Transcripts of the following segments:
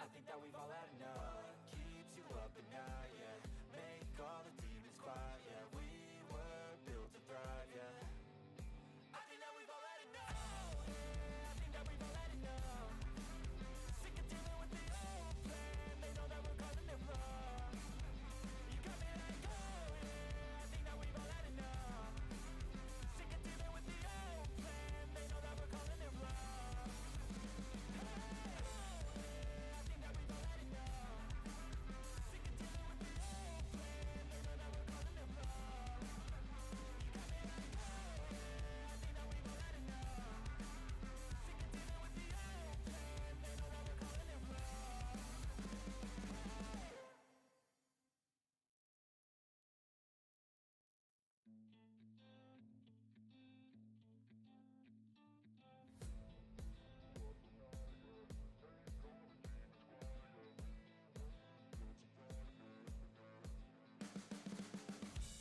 I think that we've all had enough. Keeps you up at night, yeah. Make all the demons quiet, yeah. We were built to thrive, yeah. I think that we've all had enough. Yeah, I think that we've all had enough. Sick of dealing with the old plan. They know that we're calling it bluff. You got me like, oh yeah. I think that we've all had enough. Sick of dealing with the old plan. They know that we're calling it bluff.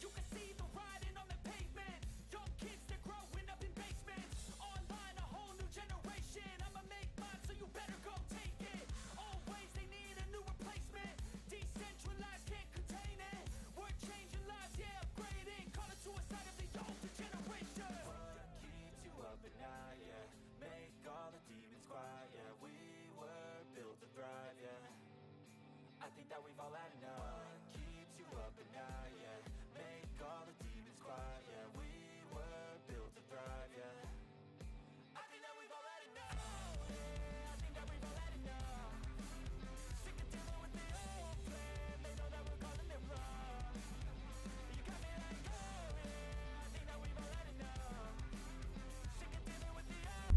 You can see the writing on the pavement. Young kids, they're growing up in basements. Online, a whole new generation. I'ma make mine, so you better go take it. Always, they need a new replacement. Decentralized, can't contain it. We're changing lives, yeah, upgrading. Call it suicide of the older generation. What keeps you up at night, yeah? Make all the demons quiet, yeah. We were built to thrive, yeah. I think that we've all had enough. What keeps you up at night, yeah? Make all the demons quiet, yeah. We were built to thrive, yeah. I think that we've all had enough. Yeah, I think that we've all had enough. Sick of dealing with the old plan. They know that we're calling it bluff. You got me like, oh yeah. I think that we've all had enough. Sick of dealing with the old.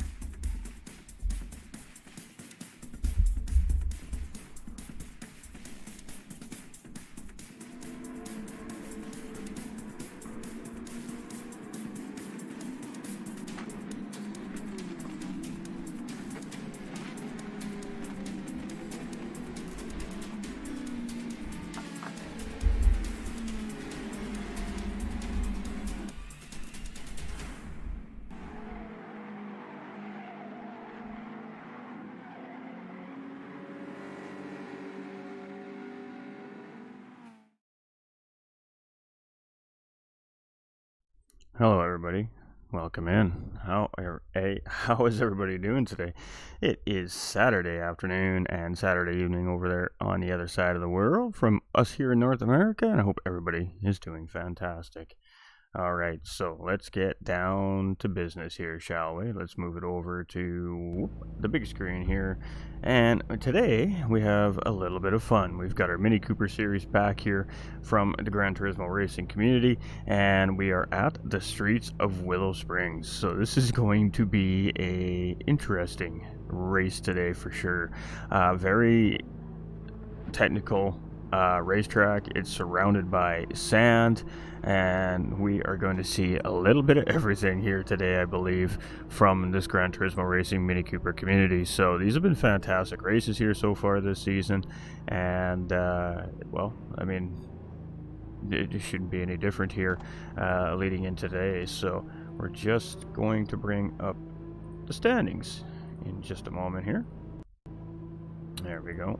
Hello, everybody. Welcome in. How is everybody doing today? It is Saturday afternoon and Saturday evening over there on the other side of the world from us here in North America, and I hope everybody is doing fantastic. All right, so let's get down to business here, shall we? Let's move it over to the big screen here. And today we have a little bit of fun. We've got our Mini Cooper series back here from the Gran Turismo racing community, and we are at the streets of Willow Springs. So this is going to be a interesting race today for sure. Very technical racetrack. It's surrounded by sand, and we are going to see a little bit of everything here today, I believe, from this Gran Turismo Racing Mini Cooper community. So these have been fantastic races here so far this season, and well, I mean, it shouldn't be any different here leading into today. So we're just going to bring up the standings in just a moment here. There we go.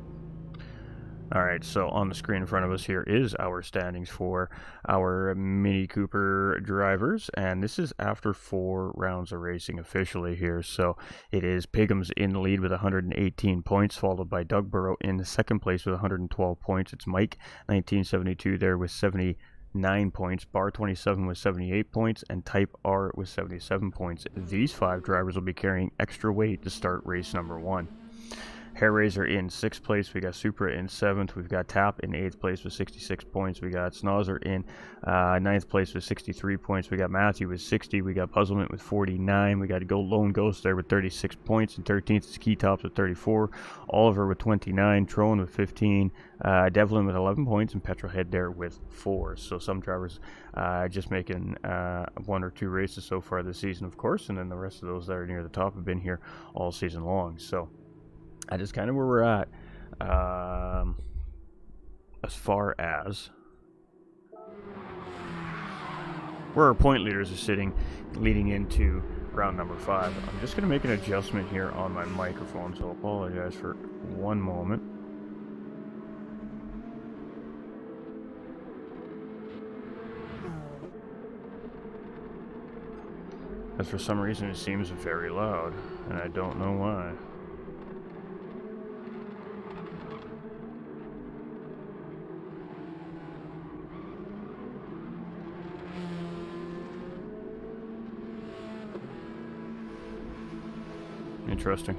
Alright, so on the screen in front of us here is our standings for our Mini Cooper drivers, and this is after 4 rounds of racing officially here. So it is Pigham's in the lead with 118 points, followed by Doug Burrow in second place with 112 points. It's Mike 1972 there with 79 points, Bar 27 with 78 points, and Type R with 77 points. These 5 drivers will be carrying extra weight to start race number 1. Hair Razor in 6th place. We got Supra in 7th. We've got Tap in 8th place with 66 points. We got Snozzer in 9th place with 63 points. We got Matthew with 60. We got Puzzlement with 49. We got Lone Ghost there with 36 points. And 13th is Key Tops with 34. Oliver with 29. Trone with 15. Devlin with 11 points. And Petrolhead there with 4. So some drivers just making 1 or 2 races so far this season, of course. And then the rest of those that are near the top have been here all season long. So that is kind of where we're at as far as where our point leaders are sitting leading into round number 5. I'm just going to make an adjustment here on my microphone, so I apologize for one moment. As for some reason it seems very loud, and I don't know why. Interesting.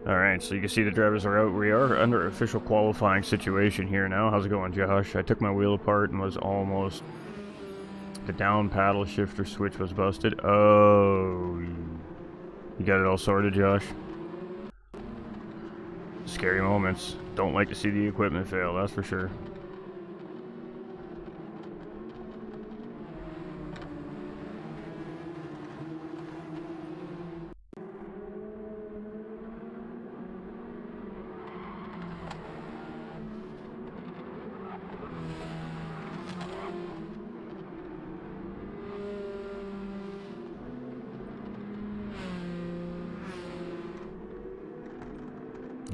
Alright, so you can see the drivers are out. We are under official qualifying situation here now. How's it going, Josh? I took my wheel apart and was almost... The down paddle shifter switch was busted. Oh, you got it all sorted, Josh? Scary moments. Don't like to see the equipment fail, that's for sure.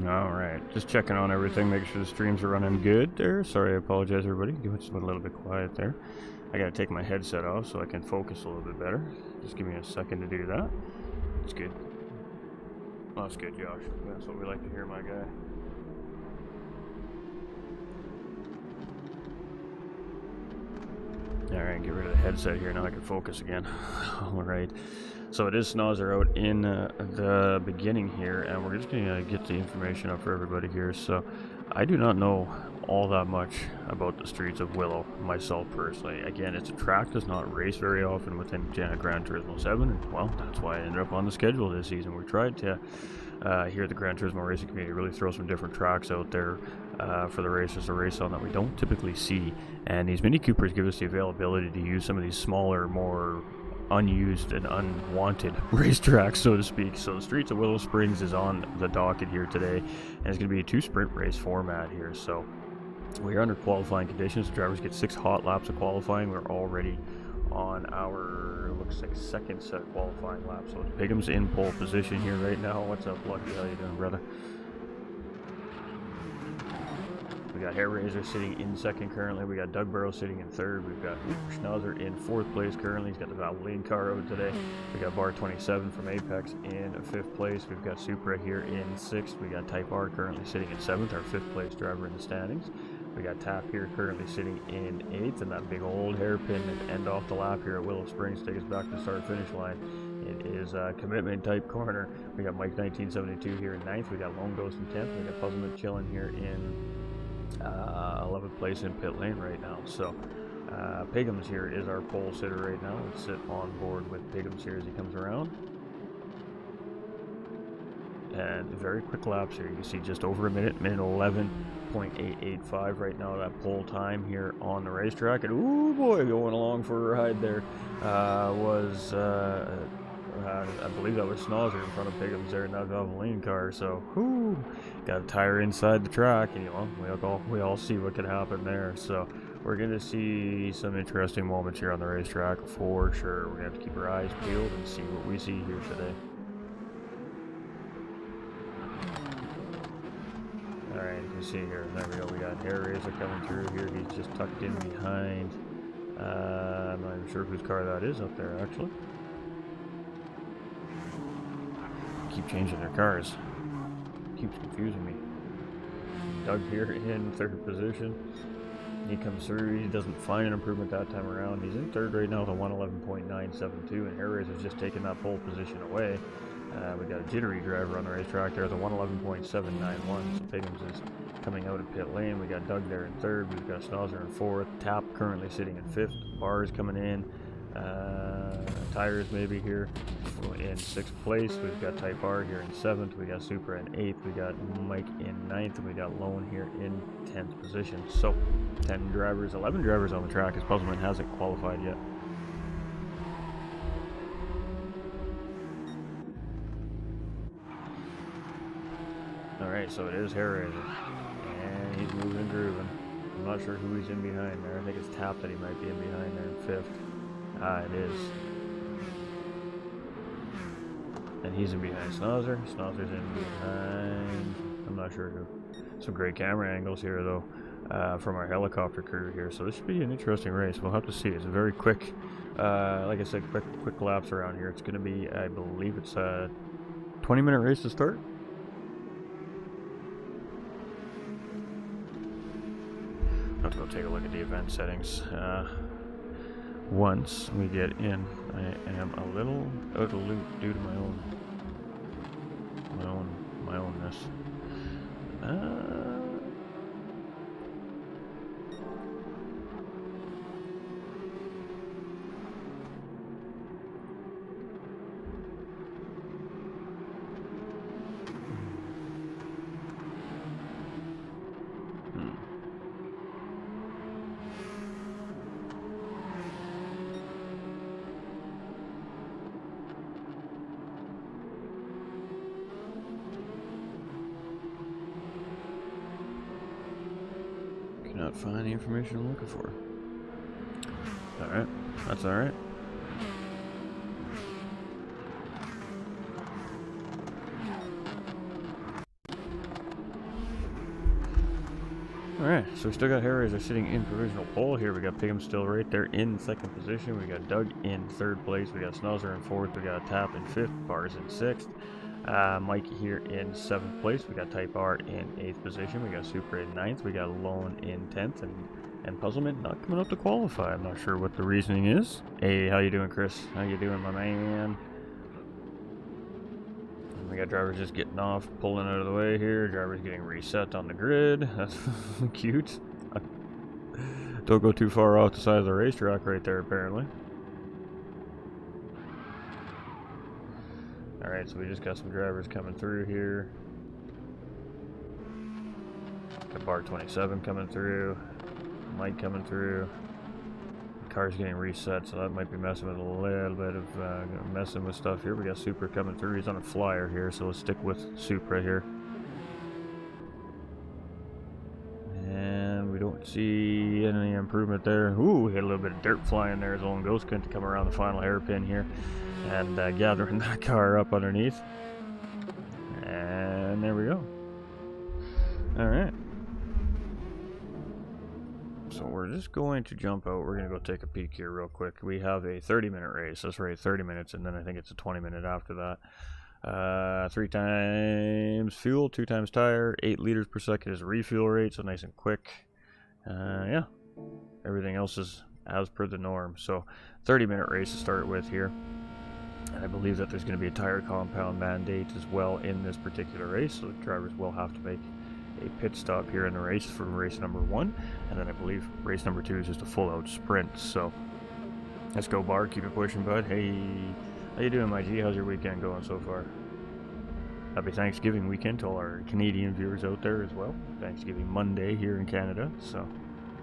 Alright, just checking on everything, making sure the streams are running good there. Sorry, I apologize everybody, it's a little bit quiet there. I gotta take my headset off so I can focus a little bit better. Just give me a second to do that. It's good. Oh, that's good, Josh. That's what we like to hear, my guy. Alright, get rid of the headset here, now I can focus again. Alright. So it is Snozzer out in the beginning here, and we're just going to get the information up for everybody here. So I do not know all that much about the streets of Willow, myself personally. Again, it's a track does not race very often within Gran Turismo 7, and well, that's why I ended up on the schedule this season. We tried to, here at the Gran Turismo racing community, really throw some different tracks out there for the racers to race on that we don't typically see. And these Mini Coopers give us the availability to use some of these smaller, more unused and unwanted racetracks, so to speak. So the streets of Willow Springs is on the docket here today, and it's going to be a 2 sprint race format here. So we are under qualifying conditions. The drivers get 6 hot laps of qualifying. We're already on our, looks like, second set of qualifying laps. So Pigham's in pole position here right now. What's up, Lucky? How you doing, brother? We got Hair Razor sitting in second currently. We got Doug Burrow sitting in third. We've got Schnauzer in fourth place currently. He's got the Valvoline car out today. We got Bar 27 from Apex in fifth place. We've got Supra here in sixth. We got Type R currently sitting in seventh, our fifth place driver in the standings. We got Tap here currently sitting in eighth, and that big old hairpin at end off the lap here at Willow Springs take us back to the start-finish line. It is a commitment type corner. We got Mike 1972 here in ninth. We got Lone Ghost in 10th. We got Puzzlement chilling here in 11th place in pit lane right now. So Pigham's here is our pole sitter right now. Let's sit on board with Pigham's here as he comes around. And very quick laps here. You can see just over a minute 11.885 right now, that pole time here on the racetrack. And ooh boy, going along for a ride there was I believe that was Schnauzer in front of Pigham's there in that Valvoline car. So whoo, got a tire inside the track, and you know, we all see what could happen there. So we're gonna see some interesting moments here on the racetrack for sure. We're gonna have to keep our eyes peeled and see what we see here today. Alright, you can see here, there we go, we got Hair Razor coming through here. He's just tucked in behind, I'm not even sure whose car that is up there actually. Keep changing their cars, keeps confusing me. Doug here in third position. He comes through, he doesn't find an improvement that time around. He's in third right now with a 111.972, and Hair Razor's just taking that pole position away. We got a jittery driver on the racetrack there with a 111.791. So Pigham's is coming out of pit lane. We got Doug there in third. We've got Schnauzer in fourth. Tap currently sitting in fifth. Bars coming in. Tires maybe here in sixth place. We've got Type R here in seventh. We got Supra in eighth. We got Mike in ninth. And we got Lone here in 10th position. So 11 drivers on the track as Puzzlement hasn't qualified yet. Alright, so it is Hair Razor. And he's moving and grooving. I'm not sure who he's in behind there. I think it's Tap that he might be in behind there in fifth. It is. And he's in behind Schnauzer. Schnauzer's in behind... I'm not sure who. Some great camera angles here, though, from our helicopter crew here. So this should be an interesting race. We'll have to see. It's a very quick Like I said, quick laps around here. It's going to be, I believe it's a 20-minute race to start. Let's go take a look at the event settings. Once we get in, I am a little out of loop due to my ownness. Cannot find the information I'm looking for. Alright, that's alright. Alright, so we still got Hellraiser sitting in provisional pole here. We got Pigum still right there in second position. We got Doug in third place. We got Snuzzer in fourth. We got Tap in fifth. Bars in sixth. Mikey here in 7th place. We got Type R in 8th position. We got Super in 9th. We got Lone in 10th. And Puzzlement not coming up to qualify. I'm not sure what the reasoning is. Hey, how you doing, Chris? How you doing, my man? And we got drivers just getting off, pulling out of the way here. Drivers getting reset on the grid. That's cute. Don't go too far off the side of the racetrack right there, apparently. Alright, so we just got some drivers coming through here. Got Bar 27 coming through. Mike coming through. The car's getting reset, so that might be messing with a little bit of messing with stuff here. We got Supra coming through. He's on a flyer here, so let's stick with Supra here. And we don't see any improvement there. Ooh, hit a little bit of dirt flying there. His own Ghost couldn't come around the final hairpin here. And gathering that car up underneath. And there we go. Alright. So we're just going to jump out. We're going to go take a peek here real quick. We have a 30-minute race. That's right, 30 minutes, and then I think it's a 20-minute after that. 3 times fuel, 2 times tire, 8 liters per second is refuel rate, so nice and quick. Yeah. Everything else is as per the norm. So 30-minute race to start with here. And I believe that there's going to be a tire compound mandate as well in this particular race, so the drivers will have to make a pit stop here in the race for race number 1, and then I believe race number 2 is just a full-out sprint. So let's go, Bar. Keep it pushing, bud. Hey, how you doing, my G? How's your weekend going so far? Happy Thanksgiving weekend to all our Canadian viewers out there as well. Thanksgiving Monday here in Canada, so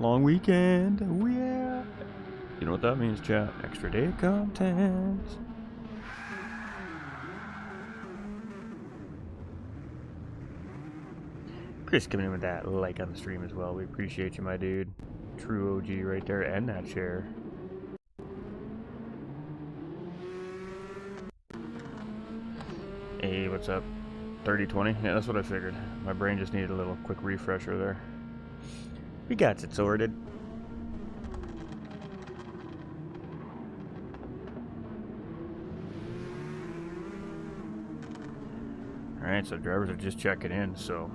long weekend. Oh yeah. You know what that means, chat? Extra day of content. Chris coming in with that like on the stream as well. We appreciate you, my dude. True OG right there, and that share. Hey, what's up? 30-20? Yeah, that's what I figured. My brain just needed a little quick refresher there. We got it sorted. Alright, so drivers are just checking in, so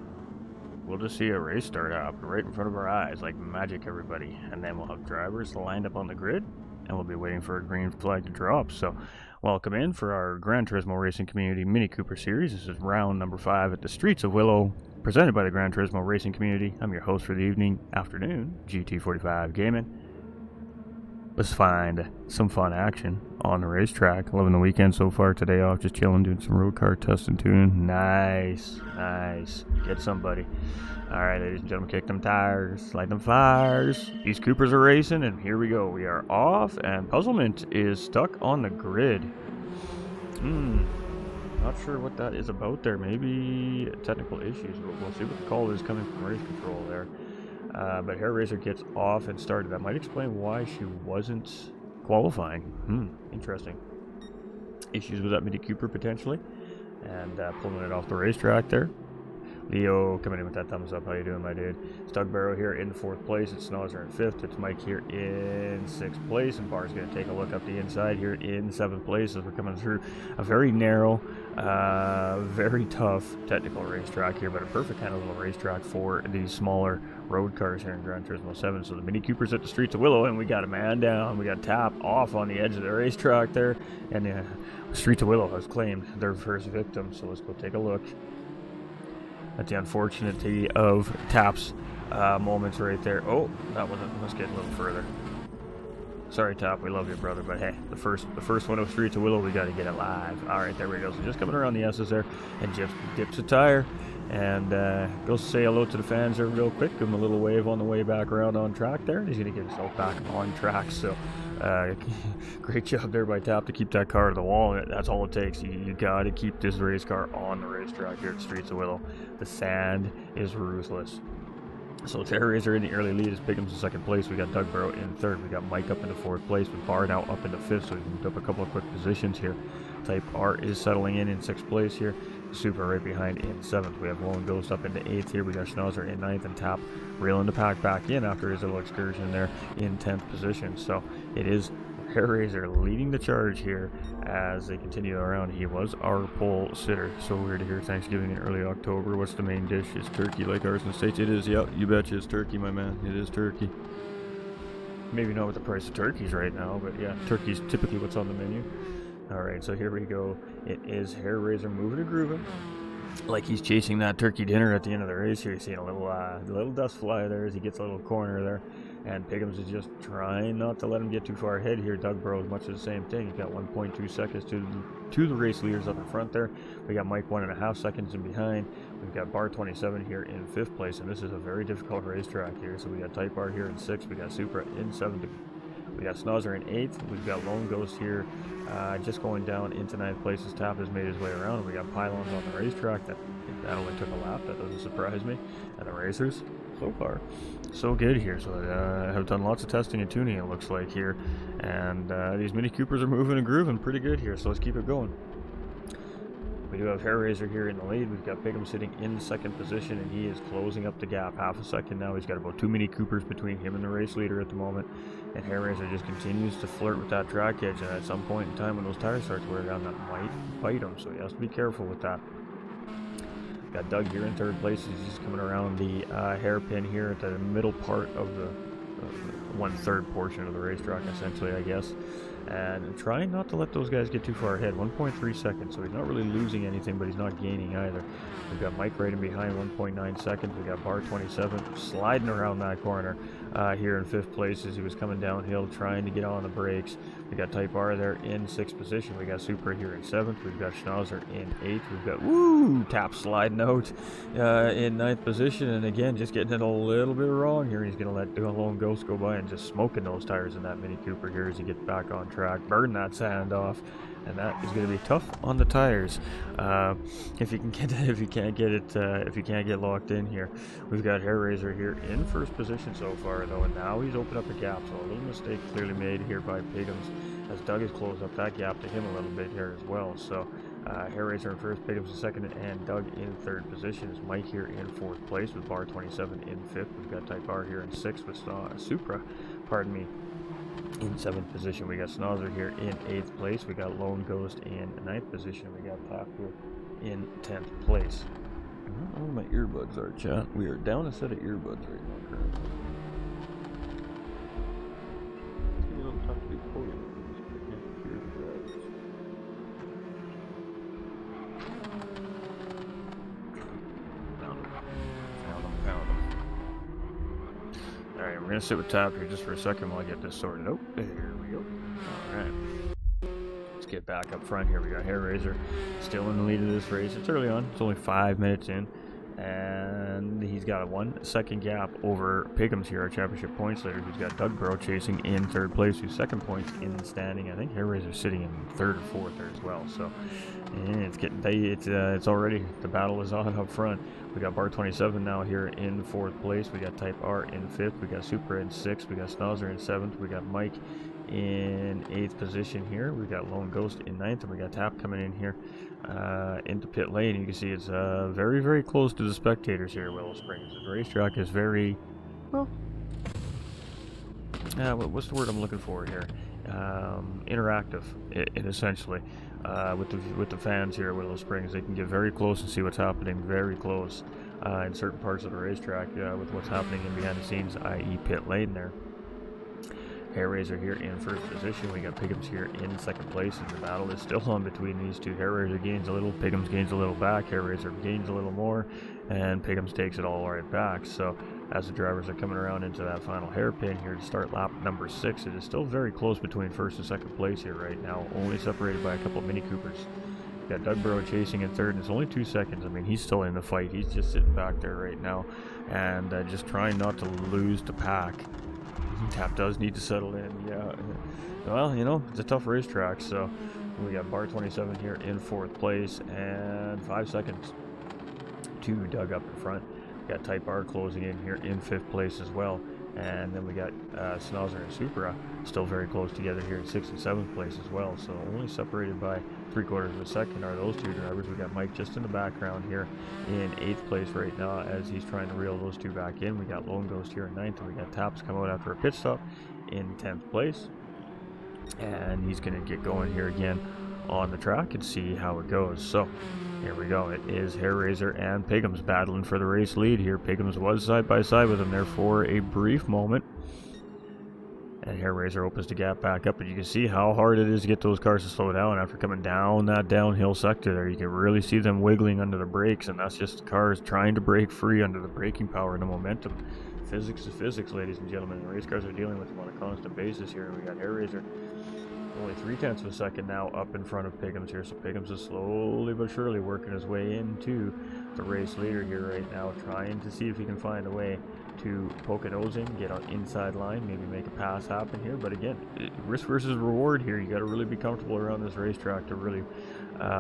we'll just see a race start up right in front of our eyes, like magic, everybody. And then we'll have drivers lined up on the grid, and we'll be waiting for a green flag to drop. So, welcome in for our Gran Turismo Racing Community Mini Cooper Series. This is round number 5 at the Streets of Willow, presented by the Gran Turismo Racing Community. I'm your host for the afternoon, GT45 Gaming. Let's find some fun action on the racetrack. Loving the weekend so far. Today off, just chilling, doing some road car testing, tuning. Nice, nice. Get somebody. All right, ladies and gentlemen, kick them tires, light them fires. These Coopers are racing, and here we go. We are off, and Puzzlement is stuck on the grid. Not sure what that is about there. Maybe technical issues, but we'll see what the call is coming from race control there. But Hellraiser gets off and started. That might explain why she wasn't qualifying. Interesting. Issues with that Mini Cooper potentially. And pulling it off the racetrack there. Leo coming in with that thumbs up. How you doing, my dude? It's Doug Barrow here in 4th place. It's Snozzer in 5th. It's Mike here in 6th place. And Bar's going to take a look up the inside here in 7th place as we're coming through a very narrow, very tough technical racetrack here, but a perfect kind of little racetrack for these smaller road cars here in Gran Turismo 7. So the Mini Cooper's at the Streets of Willow, and we got a man down. We got Tap off on the edge of the racetrack there. And Streets of Willow has claimed their first victim. So let's go take a look at the unfortunately of Tap's moments right there. Oh, that wasn't. Let's get a little further. Sorry, Tap. We love you, brother. But hey, the first one of Streets of Willow, we got to get it live. All right, there we go. So just coming around the S's there, and Jeff dips a tire and goes to say hello to the fans there real quick. Give him a little wave on the way back around on track there. And he's going to get himself back on track. So great job there by Tap to keep that car to the wall. That's all it takes. You got to keep this race car on the racetrack here at Streets of Willow. The sand is ruthless. So Terra Razor in the early lead as Bigham's in 2nd place. We got Doug Barrow in 3rd. We got Mike up into 4th place with Bar now up into 5th. So we moved up a couple of quick positions here. Type R is settling in 6th place here. Super right behind in 7th. We have Lone Ghost up into 8th here. We got Schnauzer in 9th and Tap reeling the pack back in after his little excursion there in 10th position. So it is Hair Razor leading the charge here as they continue around. He was our pole sitter. So weird to hear Thanksgiving in early October. What's the main dish? It's turkey like ours in the States. It is, yeah, you betcha it's turkey, my man. It is turkey. Maybe not with the price of turkeys right now, but yeah, turkey's typically what's on the menu. Alright, so here we go. It is Hair Razor moving and grooving like he's chasing that turkey dinner at the end of the race here. You're seeing a little dust fly there as he gets a little corner there. And Piggums is just trying not to let him get too far ahead here. Doug Burrow is much of the same thing. He's got 1.2 seconds to the race leaders up in front there. We got Mike 1.5 seconds in behind. We've got Bar 27 here in 5th place, and this is a very difficult racetrack here. So we got Type R here in 6th. We got Supra in 7th. We got Snozzer in 8th. We've got Lone Ghost here just going down into 9th place as Tap has made his way around. We got Pylons on the racetrack. That only took a lap. That doesn't surprise me. And the racers, so far, so good here. So have done lots of testing and tuning, it looks like here. And these Mini Coopers are moving and grooving pretty good here. So let's keep it going. We do have Hair Razor here in the lead. We've got Bigham sitting in 2nd position, and he is closing up the gap half a second now. He's got about 2 Mini Coopers between him and the race leader at the moment. And Hair Razor just continues to flirt with that track edge, and at some point in time when those tires start to wear down, that might bite him, so he has to be careful with that. Got Doug here in 3rd place. He's just coming around the hairpin here at the middle part of the 1/3 portion of the racetrack, essentially, I guess. And trying not to let those guys get too far ahead. 1.3 seconds, so he's not really losing anything, but he's not gaining either. We've got Mike right in behind, 1.9 seconds. We got Bar 27 sliding around that corner here in 5th place as he was coming downhill, trying to get on the brakes. We got Type R there in 6th position. We got Super here in 7th. We've got Schnauzer in 8th. We've got Tap sliding out in 9th position, and again just getting it a little bit wrong here. He's going to let Lone Ghost go by and just smoking those tires in that Mini Cooper here as he gets back on track, burn that sand off, and that is going to be tough on the tires if you can't get locked in here. We've got Hair Razor here in 1st position so far though, and now he's opened up a gap, so a little mistake clearly made here by Piggums as Doug has closed up that gap to him a little bit here as well. So Hair Razor in 1st, Piggums in 2nd, and Doug in 3rd position. Is Mike here in 4th place with Bar 27 in 5th. We've got Type R here in 6th with Supra, in 7th position. We got Snozzer here in 8th place. We got Lone Ghost in 9th position. We got Tap here in 10th place. I don't know where my earbuds are, chat. We are down a set of earbuds right now currently. It's getting a little tough to do podium. Found them. Alright, we're going to sit with Tap here just for a second while I get this sorted out. There we go. Alright. Let's get back up front here. We got Hair Razor still in the lead of this race. It's early on. It's only 5 minutes in. And he's got a 1 second gap over Piggums here, our championship points leader, who's got Doug Burrow chasing in 3rd place, who's 2nd points in the standing. I think Hair Razor's sitting in 3rd or 4th there as well. So it's already, the battle is on up front. We got Bar 27 now here in 4th place. We got Type R in 5th. We got Super in 6th. We got Snozzer in 7th. We got Mike in 8th position here. We got Lone Ghost in 9th, and we got Tap coming in here into pit lane. You can see it's very, very close to the spectators here at Willow Springs. The racetrack is very, well, what's the word I'm looking for here? Interactive, essentially, with the fans here at Willow Springs. They can get very close and see what's happening very close in certain parts of the racetrack with what's happening in behind the scenes, i.e. pit lane there. Hairraiser here in 1st position. We got Piggums here in 2nd place, and the battle is still on between these two. Hairraiser gains a little, Piggums gains a little back, Hairraiser gains a little more, and Piggums takes it all right back. So as the drivers are coming around into that final hairpin here to start lap number 6, it is still very close between 1st and 2nd place here right now, only separated by a couple of Mini Coopers. Got Doug Burrow chasing in 3rd, and it's only 2 seconds. I mean, he's still in the fight. He's just sitting back there right now and just trying not to lose the pack. Tap does need to settle in, yeah. Well, you know, it's a tough racetrack, so we got Bar 27 here in 4th place, and 5 seconds to Doug up in front. We got Type R closing in here in 5th place as well, and then we got Snozzer and Supra still very close together here in 6th and 7th place as well, so only separated by 3/4 of a second are those two drivers. We got Mike just in the background here in 8th place right now as he's trying to reel those two back in. We got Lone Ghost here in 9th, and we got Taps come out after a pit stop in 10th place, and he's going to get going here again on the track and see how it goes. So here we go. It is Hairraiser and Piggums battling for the race lead here. Piggums was side by side with him there for a brief moment, and Hairraiser opens the gap back up, and you can see how hard it is to get those cars to slow down after coming down that downhill sector there. You can really see them wiggling under the brakes, and that's just the cars trying to break free under the braking power and the momentum. Physics is physics, ladies and gentlemen. The race cars are dealing with them on a constant basis here. We got Hairraiser only 0.3 of a second now up in front of Piggums here, so Piggums is slowly but surely working his way into the race leader here right now, trying to see if he can find a way to poke a nose in, get on inside line, maybe make a pass happen here. But again, risk versus reward here. You got to really be comfortable around this racetrack to really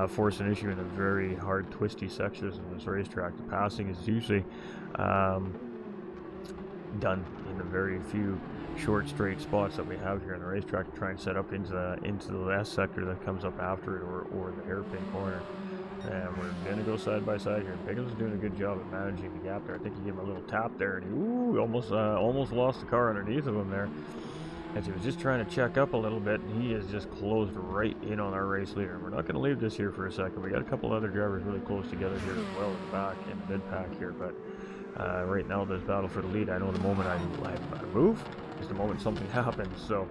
force an issue in the very hard twisty sections of this racetrack. The passing is usually done in the very few short straight spots that we have here on the racetrack to try and set up into the S sector that comes up after it, or the hairpin corner. And we're going to go side by side here. Piggums is doing a good job at managing the gap there. I think he gave him a little tap there, and he almost lost the car underneath of him there as he was just trying to check up a little bit, and he has just closed right in on our race leader. We're not going to leave this here for a second. We got a couple other drivers really close together here as well in the back and the mid pack here, but right now there's battle for the lead. I know the moment I move is the moment something happens, so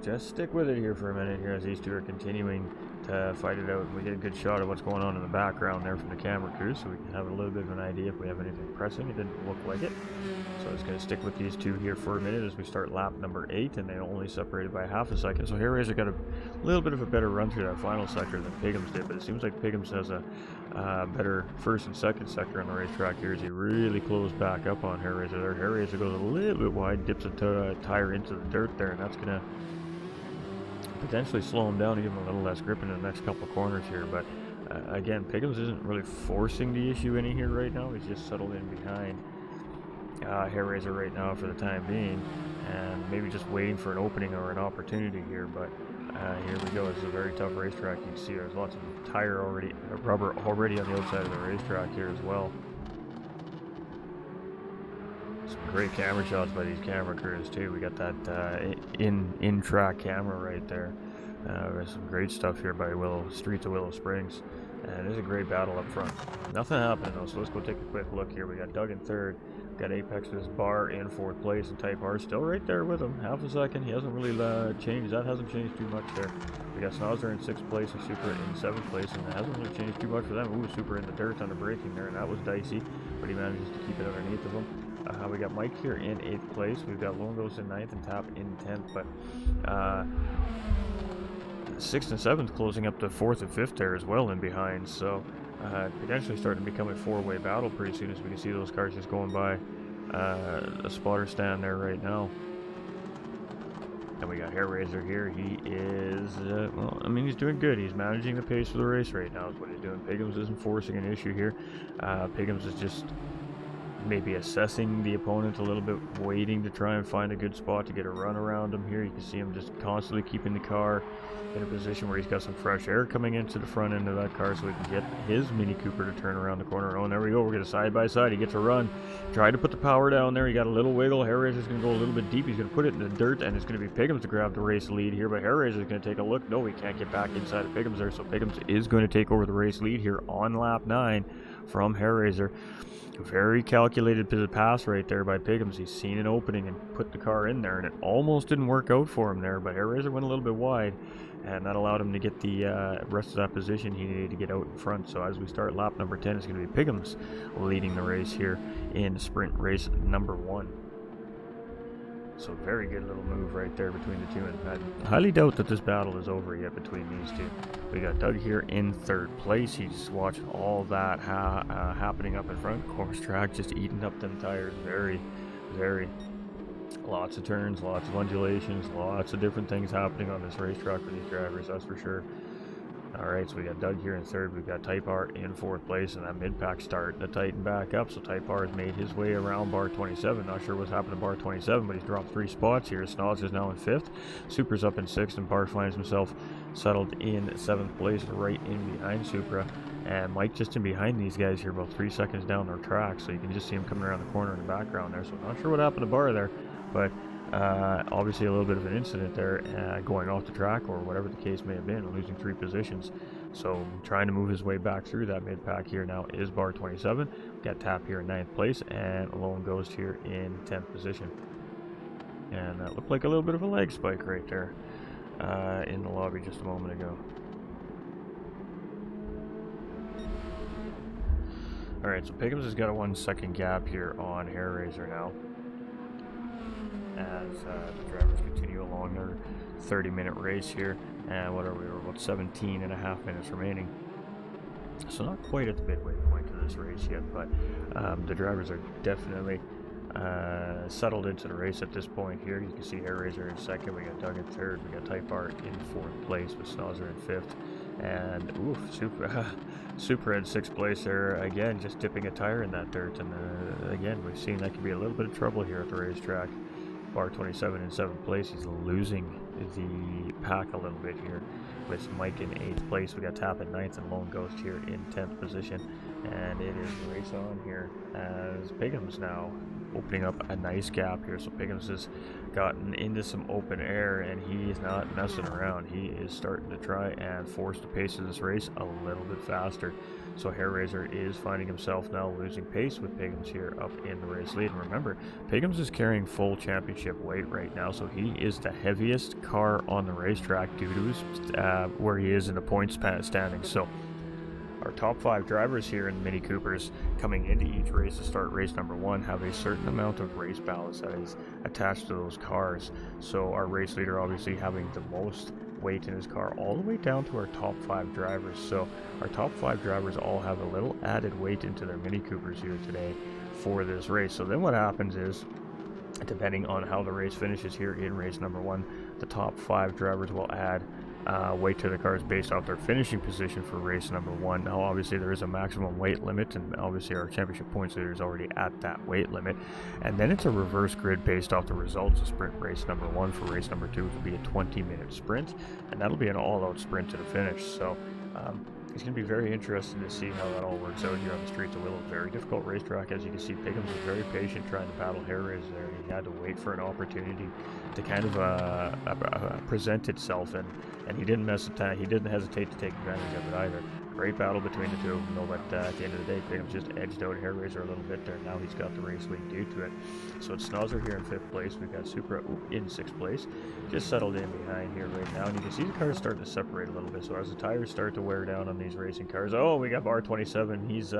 just stick with it here for a minute here as these two are continuing to fight it out. And we get a good shot of what's going on in the background there from the camera crew, so we can have a little bit of an idea if we have anything pressing. It didn't look like it, so I'm just going to stick with these two here for a minute as we start lap number 8, and they only separated by half a second. So Hairraiser got a little bit of a better run through that final sector than Piggums did, but it seems like Piggums has a better first and second sector on the racetrack here as he really closed back up on Hairraiser there. Hairraiser goes a little bit wide, dips a tire into the dirt there, and that's going to potentially slow him down and give him a little less grip in the next couple of corners here. But again, Piggums isn't really forcing the issue any here right now. He's just settled in behind Hairraiser right now for the time being, and maybe just waiting for an opening or an opportunity here. But here we go. It's a very tough racetrack. You can see there's lots of rubber already on the outside of the racetrack here as well. Some great camera shots by these camera crews too. We got that in-track camera right there. There's some great stuff here by Streets of Willow Springs, and there's a great battle up front. Nothing happening though, so let's go take a quick look here. We got Doug in 3rd, got Apex with his bar in 4th place, and Type R still right there with him, half a second. He hasn't really changed. That hasn't changed too much there. We got Snozzer in 6th place and Super in 7th place, and it hasn't really changed too much for them. Ooh, Super in the dirt on the braking there, and that was dicey, but he manages to keep it underneath of him. We got Mike here in 8th place. We've got Lone Ghost in 9th and Tap in 10th, but 6th and 7th closing up to 4th and 5th there as well in behind, so potentially starting to become a 4-way battle pretty soon as we can see those cars just going by a spotter stand there right now. And we got Hairraiser here. He is, well, I mean, he's doing good. He's managing the pace of the race right now is what he's doing. Piggums isn't forcing an issue here. Piggums is just maybe assessing the opponent a little bit, waiting to try and find a good spot to get a run around him here. You can see him just constantly keeping the car in a position where he's got some fresh air coming into the front end of that car so he can get his Mini Cooper to turn around the corner. Oh, and there we go. We're going to side by side. He gets a run. Tried to put the power down there. He got a little wiggle. Hair Razor's going to go a little bit deep. He's going to put it in the dirt, and it's going to be Piggums to grab the race lead here. But Hair Razor's going to take a look. No, he can't get back inside of Piggums there, so Piggums is going to take over the race lead here on lap 9 from Hair Razor. Very calculated pass right there by Piggums. He's seen an opening and put the car in there, and it almost didn't work out for him there, but Hair Razor went a little bit wide, and that allowed him to get the rest of that position he needed to get out in front. So as we start lap number 10, it's going to be Piggums leading the race here in sprint race number 1. So very good little move right there between the two, and I highly doubt that this battle is over yet between these two. We got Doug here in 3rd place. He's watching all that happening up in front. Course track just eating up them tires. Very lots of turns, lots of undulations, lots of different things happening on this racetrack for these drivers, that's for sure. Alright, so we got Doug here in 3rd, we've got Type R in 4th place, and that mid-pack starting to tighten back up, so Type R has made his way around bar 27. Not sure what's happened to bar 27, but he's dropped 3 spots here. Snoz is now in 5th, Supra's up in 6th, and Bart finds himself settled in 7th place, right in behind Supra. And Mike just in behind these guys here, about 3 seconds down their track, so you can just see him coming around the corner in the background there, so not sure what happened to Bar there, but obviously a little bit of an incident there, going off the track or whatever the case may have been, losing 3 positions. So trying to move his way back through that mid-pack here now is bar 27. We got Tap here in 9th place, and Lone Ghost here in 10th position. And that looked like a little bit of a leg spike right there in the lobby just a moment ago. Alright, so Piggums has got a 1 second gap here on Hair Razor now, as the drivers continue along their 30-minute race here, and what are we? We're about 17 and a half minutes remaining, so not quite at the midway point of this race yet, but the drivers are definitely settled into the race at this point here. You can see Hair Razor in 2nd, we got Doug in 3rd, we got Type R in 4th place with Snozzer in 5th, and oof, Super in 6th place there, again just dipping a tire in that dirt, and again we've seen that could be a little bit of trouble here at the racetrack. Bar 27 in 7th place, he's losing the pack a little bit here with Mike in 8th place. We got Tap in 9th and Lone Ghost here in 10th position, and it is race on here as Piggums now opening up a nice gap here. So Piggums has gotten into some open air, and he is not messing around. He is starting to try and force the pace of this race a little bit faster. So Hair Razor is finding himself now losing pace with Piggums here up in the race lead. And remember, Piggums is carrying full championship weight right now, so he is the heaviest car on the racetrack due to his where he is in the points standing. So our top 5 drivers here in Mini Coopers coming into each race to start race number 1 have a certain amount of race ballast that is attached to those cars. So our race leader obviously having the most weight in his car all the way down to our top 5 drivers. So our top 5 drivers all have a little added weight into their Mini Coopers here today for this race. So then what happens is, depending on how the race finishes here in race number 1, the top 5 drivers will add weight to the cars based off their finishing position for race number 1. Now obviously there is a maximum weight limit, and obviously our championship points leader is already at that weight limit, and then it's a reverse grid based off the results of sprint race number 1. For race number 2 it will be a 20-minute sprint, and that'll be an all-out sprint to the finish. So it's going to be very interesting to see how that all works out here on the streets of Willow. Very difficult racetrack, as you can see. Piggums was very patient trying to battle Hair Razor there. He had to wait for an opportunity to kind of present itself, and he didn't he didn't hesitate to take advantage of it either. Great battle between the two of them, though, but at the end of the day, Piggums just edged out Hair Razor a little bit there. Now he's got the race lead due to it. So it's Snozzer here in 5th place. We've got Supra in 6th place. Just settled in behind here right now, and you can see the cars starting to separate a little bit. So as the tires start to wear down on these racing cars, oh, we got bar 27. He's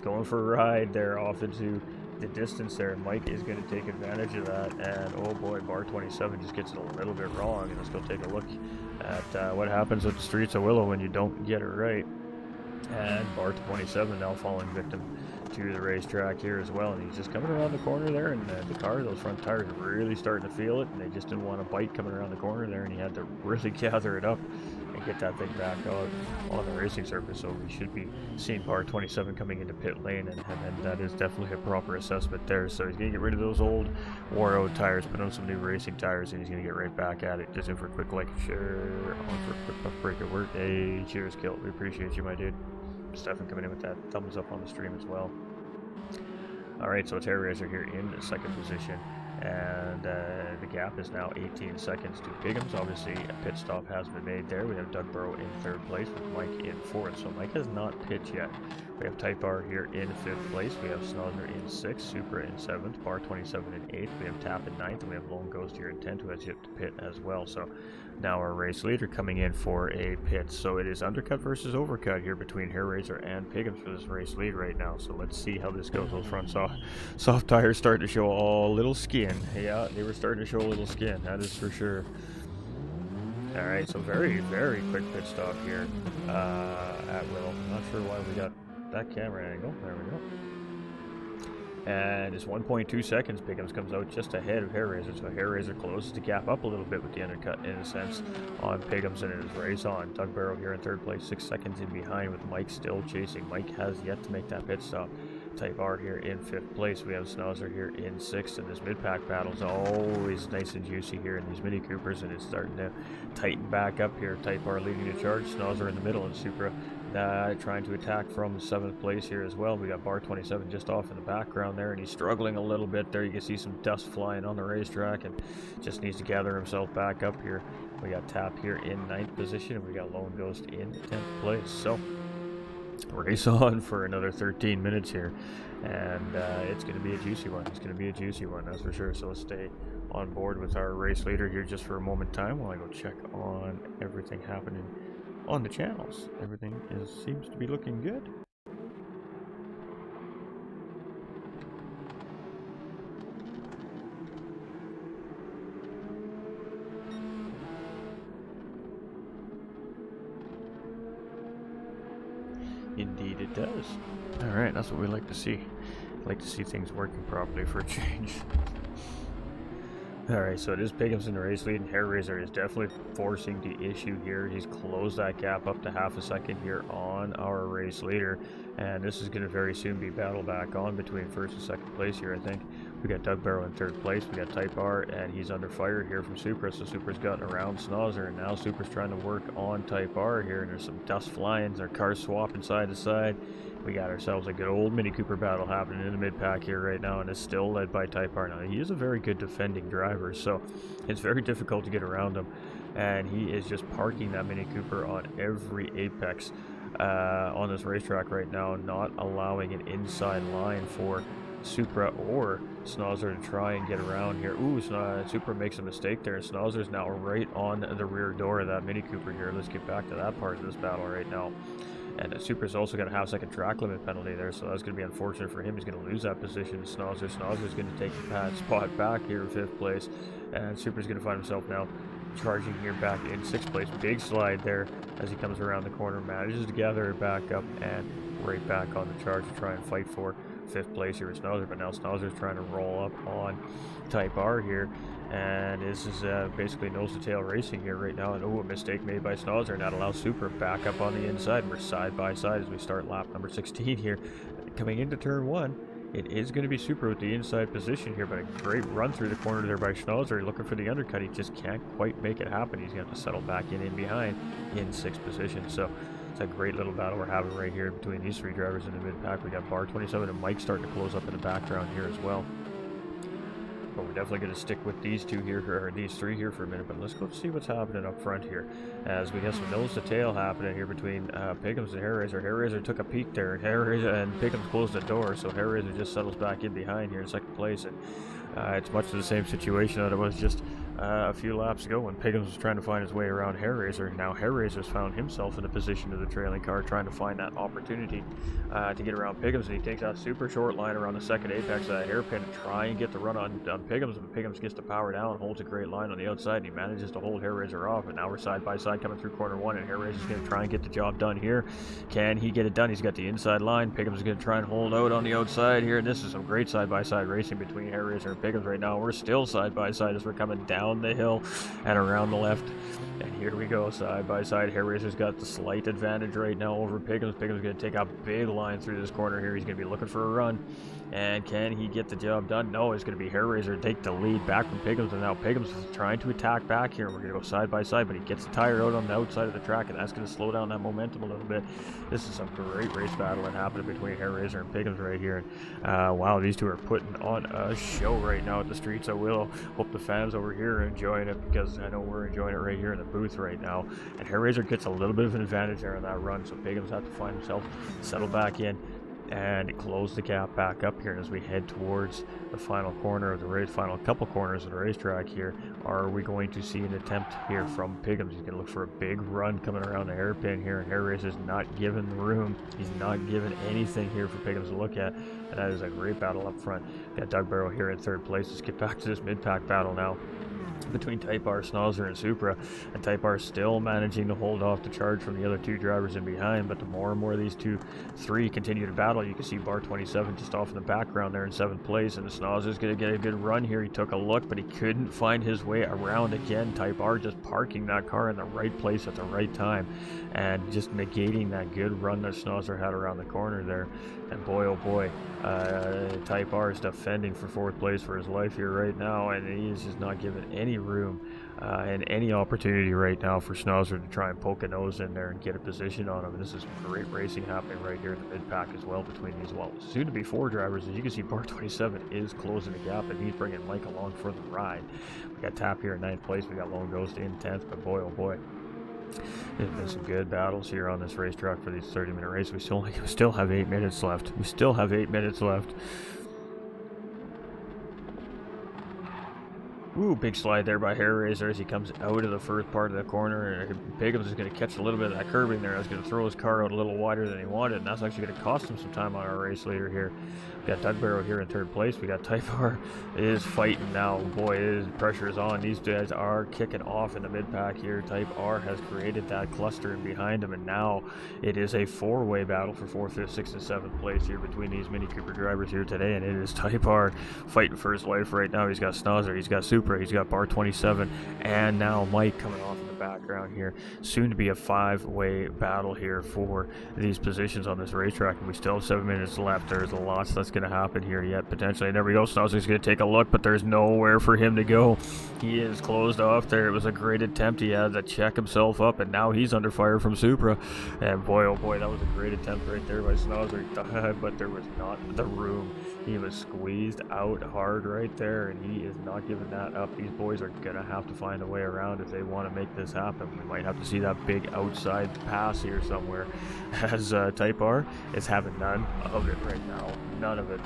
going for a ride there off into the distance there. Mike is going to take advantage of that, and oh boy, bar 27 just gets it a little bit wrong. And let's go take a look at what happens at the streets of Willow when you don't get it right. And bar 27 now falling victim to the racetrack here as well, and he's just coming around the corner there, and the car, those front tires are really starting to feel it, and they just didn't want to bite coming around the corner there, and he had to really gather it up and get that thing back on the racing surface. So we should be seeing Bar 27 coming into pit lane, and that is definitely a proper assessment there. So he's going to get rid of those old wore-out tires, put on some new racing tires, and he's going to get right back at it. Just in for a quick like, share, on for a quick buff break at work. Hey, cheers, Kilt. We appreciate you, my dude. Stefan coming in with that thumbs up on the stream as well. Alright, so it's Air Razor here in the second position, and the gap is now 18 seconds to Piggums. Obviously, a pit stop has been made there. We have Doug Burrow in third place with Mike in fourth, so Mike has not pitched yet. We have Type R here in fifth place. We have Snozner in sixth, Supra in seventh, Bar 27 in eighth. We have Tap in ninth, and we have Lone Ghost here in 10th, who has yet to pit as well. So now our race leader coming in for a pit. So it is undercut versus overcut here between Hair Razor and Piggums for this race lead right now. So let's see how this goes. Those front soft tires starting to show a little skin. Yeah, they were starting to show a little skin, that is for sure. Alright, so very, very quick pit stop here at Willow. I'm not sure why we got that camera angle. There we go. And it's 1.2 seconds. Piggums comes out just ahead of Hair Razor, so Hair Razor closes the gap up a little bit with the undercut in a sense on Piggums, and it is race on. Doug Barrow here in third place, 6 seconds in behind with Mike still chasing. Mike has yet to make that pit stop. Type R here in fifth place. We have Snozzer here in sixth, and this mid-pack battle is always nice and juicy here in these Mini Coopers, and it's starting to tighten back up here. Type R leading the charge, Snozzer in the middle, and Supra trying to attack from 7th place here as well. We got Bar 27 just off in the background there, and he's struggling a little bit there. You can see some dust flying on the racetrack, and just needs to gather himself back up here. We got Tap here in 9th position, and we got Lone Ghost in 10th place. So race on for another 13 minutes here, and it's going to be a juicy one. It's going to be a juicy one, that's for sure. So let's stay on board with our race leader here just for a moment in time while I go check on everything happening on the channels. Everything seems to be looking good. Indeed it does. Alright, that's what we like to see. Like to see things working properly for a change. Alright, so it is Piggums in the race lead, and Hair Razor is definitely forcing the issue here. He's closed that gap up to half a second here on our race leader, and this is going to very soon be battle back on between first and second place here, I think. We got Doug Barrow in third place, we got Type R, and he's under fire here from Supra, so Supra's gotten around Snozzer, and now Supra's trying to work on Type R here, and there's some dust flying, our cars swapping side to side. We got ourselves a good old Mini Cooper battle happening in the mid-pack here right now, and it's still led by Type R. Now, he is a very good defending driver, so it's very difficult to get around him, and he is just parking that Mini Cooper on every apex on this racetrack right now, not allowing an inside line for Supra or Snozzer to try and get around here. Ooh, Supra makes a mistake there, and Snozzer's now right on the rear door of that Mini Cooper here. Let's get back to that part of this battle right now. And Supra's also got a half-second track limit penalty there, so that's going to be unfortunate for him. He's going to lose that position to Snozzer. Snozzer's going to take the spot back here in 5th place, and Supra's going to find himself now charging here back in 6th place. Big slide there as he comes around the corner, manages to gather it back up and right back on the charge to try and fight for 5th place here with Snozzer, but now Snozzer's trying to roll up on Type R here, and this is basically nose-to-tail racing here right now, and a mistake made by Snozzer, and that allows Supra back up on the inside. We're side by side as we start lap number 16 here. Coming into turn 1, it is going to be Supra with the inside position here, but a great run through the corner there by Snozzer, looking for the undercut. He just can't quite make it happen. He's going to have to settle back in behind in 6th position, so it's a great little battle we're having right here between these three drivers in the mid-pack. We got Bar 27 and Mike starting to close up in the background here as well. But we're definitely going to stick with these two here, or these three here for a minute. But let's go see what's happening up front here, as we got some nose to tail happening here between Piggums and Hair Razor. Hair Razor took a peek there, and Piggums closed the door, so Hair Razor just settles back in behind here in 2nd place. And it's much the same situation that it was just a few laps ago when Piggums was trying to find his way around Hair Razor. Now Hair Razor's found himself in a position of the trailing car, trying to find that opportunity to get around Piggums, and he takes that super short line around the 2nd apex of that hairpin to try and get the run on Piggums, but Piggums gets to power down, holds a great line on the outside, and he manages to hold Hair Razor off. And now we're side by side coming through corner 1, and Hair Razor's going to try and get the job done here. Can he get it done? He's got the inside line. Piggums is going to try and hold out on the outside here, and this is some great side by side racing between Hair Razor and Piggums right now. We're still side by side as we're coming down down the hill and around the left. And here we go, side by side. Hair Razor's got the slight advantage right now over Pickham's. Pickham's going to take a big line through this corner here. He's going to be looking for a run. And can he get the job done? No, it's going to be Hair Razor take the lead back from Pickham's. And now Pickham's is trying to attack back here. We're going to go side by side, but he gets the tire out on the outside of the track, and that's going to slow down that momentum a little bit. This is some great race battling happening between Hair Razor and Pickham's right here. And wow, these two are putting on a show right now at the streets of Willow. Hope the fans over here are enjoying it, because I know we're enjoying it right here in the booth right now. And Hair Razor gets a little bit of an advantage there on that run, so Pickham's have to find himself settle back in and close the gap back up here. As we head towards the final corner of the race, final couple corners of the racetrack here, are we going to see an attempt here from Pickham's? He's going to look for a big run coming around the hairpin here, and Hair Razor's not given the room. He's not given anything here for Pickham's to look at, and that is a great battle up front. Got Doug Barrow here in third place. Let's get back to this mid-pack battle now between Type R, Schnauzer, and Supra. And Type R still managing to hold off the charge from the other two drivers in behind, but the more and more these three continue to battle, you can see Bar 27 just off in the background there in 7th place, and the Schnauzer's going to get a good run here. He took a look, but he couldn't find his way around again. Type R just parking that car in the right place at the right time and just negating that good run that Schnauzer had around the corner there. And boy, oh boy, Type R is defending for 4th place for his life here right now, and he is just not given any room and any opportunity right now for Schnauzer to try and poke a nose in there and get a position on him. And this is great racing happening right here in the mid-pack as well between these, well, soon to be 4 drivers. As you can see, Bar 27 is closing the gap, and he's bringing Mike along for the ride. We got Tap here in 9th place. We got Lone Ghost in 10th, but boy, oh boy, there's been some good battles here on this racetrack for these 30-minute race. We still have 8 minutes left. We still have 8 minutes left. Ooh, big slide there by Hair Razor as he comes out of the first part of the corner. Pickham's is going to catch a little bit of that curbing there. That's going to throw his car out a little wider than he wanted, and that's actually going to cost him some time on our race leader here. We got Doug Barrow here in 3rd place. We got Type R is fighting now. Boy, pressure is on. These guys are kicking off in the mid-pack here. Type R has created that cluster in behind him, and now it is a 4-way battle for 4th, 5th, 6th, and 7th place here between these Mini Cooper drivers here today, and it is Type R fighting for his life right now. He's got Schnauzer, he's got Supra, he's got Bar 27, and now Mike coming off in the background here. Soon to be a 5-way battle here for these positions on this racetrack, and we still have 7 minutes left. There's lots that's going to happen here yet potentially. And there we go. Schnauzer's going to take a look, but there's nowhere for him to go. He is closed off there. It was a great attempt. He had to check himself up, and now he's under fire from Supra. And boy, oh boy, that was a great attempt right there by Schnauzer, but there was not the room. He was squeezed out hard right there, and he is not giving that up. These boys are going to have to find a way around if they want to make this happen. We might have to see that big outside pass here somewhere, as Type R is having none of it right now. None of it.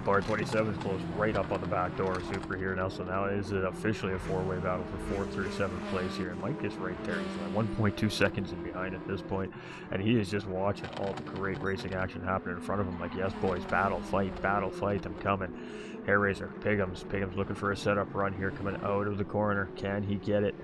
Bar 27 is closed right up on the back door of Super here now, so now is it officially a 4-way battle for 4th through 7th place here, and Mike is right there. He's like 1.2 seconds in behind at this point, and he is just watching all the great racing action happen in front of him. Like, yes boys, battle, fight, I'm coming. Hair Razor, Pickham's looking for a setup run here, coming out of the corner. Can he get it?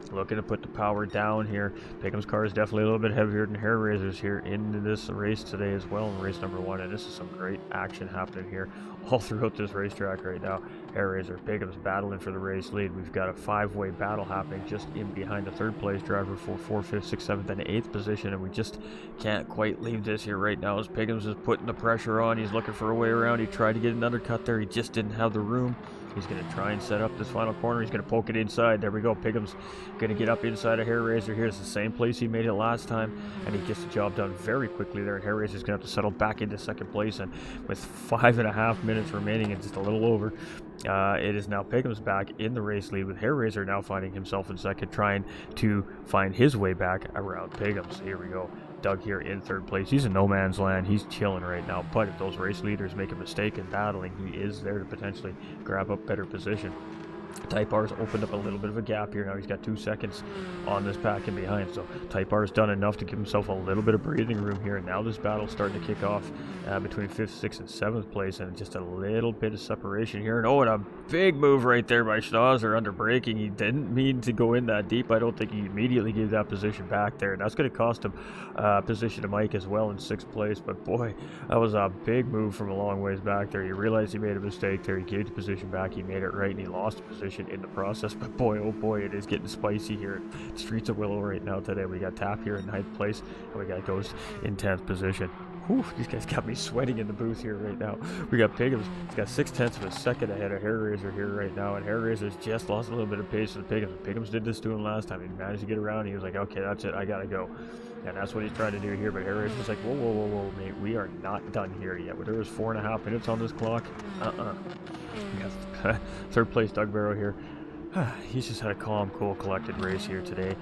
Looking to put the power down here. Pickham's car is definitely a little bit heavier than Hair Razor's here into this race today as well, in race number 1, and this is some great action happening here all throughout this racetrack right now. Hair Razor, Pickham's battling for the race lead. We've got a 5-way battle happening just in behind the 3rd place driver for 4th, 5th, 6th, 7th, and 8th position, and we just can't quite leave this here right now as Pickham's is putting the pressure on. He's looking for a way around. He tried to get another cut there. He just didn't have the room. He's going to try and set up this final corner. He's going to poke it inside. There we go. Pickham's going to get up inside of Hair Razor here. It's the same place he made it last time, and he gets the job done very quickly there. And Hair Razor's going to have to settle back into 2nd place, and with 5.5 minutes remaining and just a little over, it is now Pickham's back in the race lead, with Hair Razor now finding himself in 2nd, trying to find his way back around Pickham's. Here we go. Doug here in 3rd place. He's in no man's land. He's chilling right now, but if those race leaders make a mistake in battling, he is there to potentially grab up better position. Type R's opened up a little bit of a gap here. Now he's got 2 seconds on this pack and behind. So Type R's done enough to give himself a little bit of breathing room here. And now this battle's starting to kick off between 5th, 6th, and 7th place. And just a little bit of separation here. And and a big move right there by Schnauzer under braking. He didn't mean to go in that deep. I don't think he immediately gave that position back there. And that's going to cost him position to Mike as well in 6th place. But boy, that was a big move from a long ways back there. He realized he made a mistake there. He gave the position back. He made it right and he lost the position in the process. But boy, oh boy, it is getting spicy here at Streets of Willow right now today. We got Tap here in 9th place and we got Ghost in 10th position. Whew, these guys got me sweating in the booth here right now. We got Piggums. He's got 0.6 of a second ahead of Hair Razor here right now, and Hair Razor's just lost a little bit of pace to the Piggums. Piggums did this to him last time. He managed to get around. He was like, okay, that's it. I gotta go. And that's what he's trying to do here. But Hair Razor's like, whoa, whoa, whoa, whoa, mate. We are not done here yet. There was 4.5 minutes on this clock. We got 3rd place Doug Barrow here. He's just had a calm, cool, collected race here today.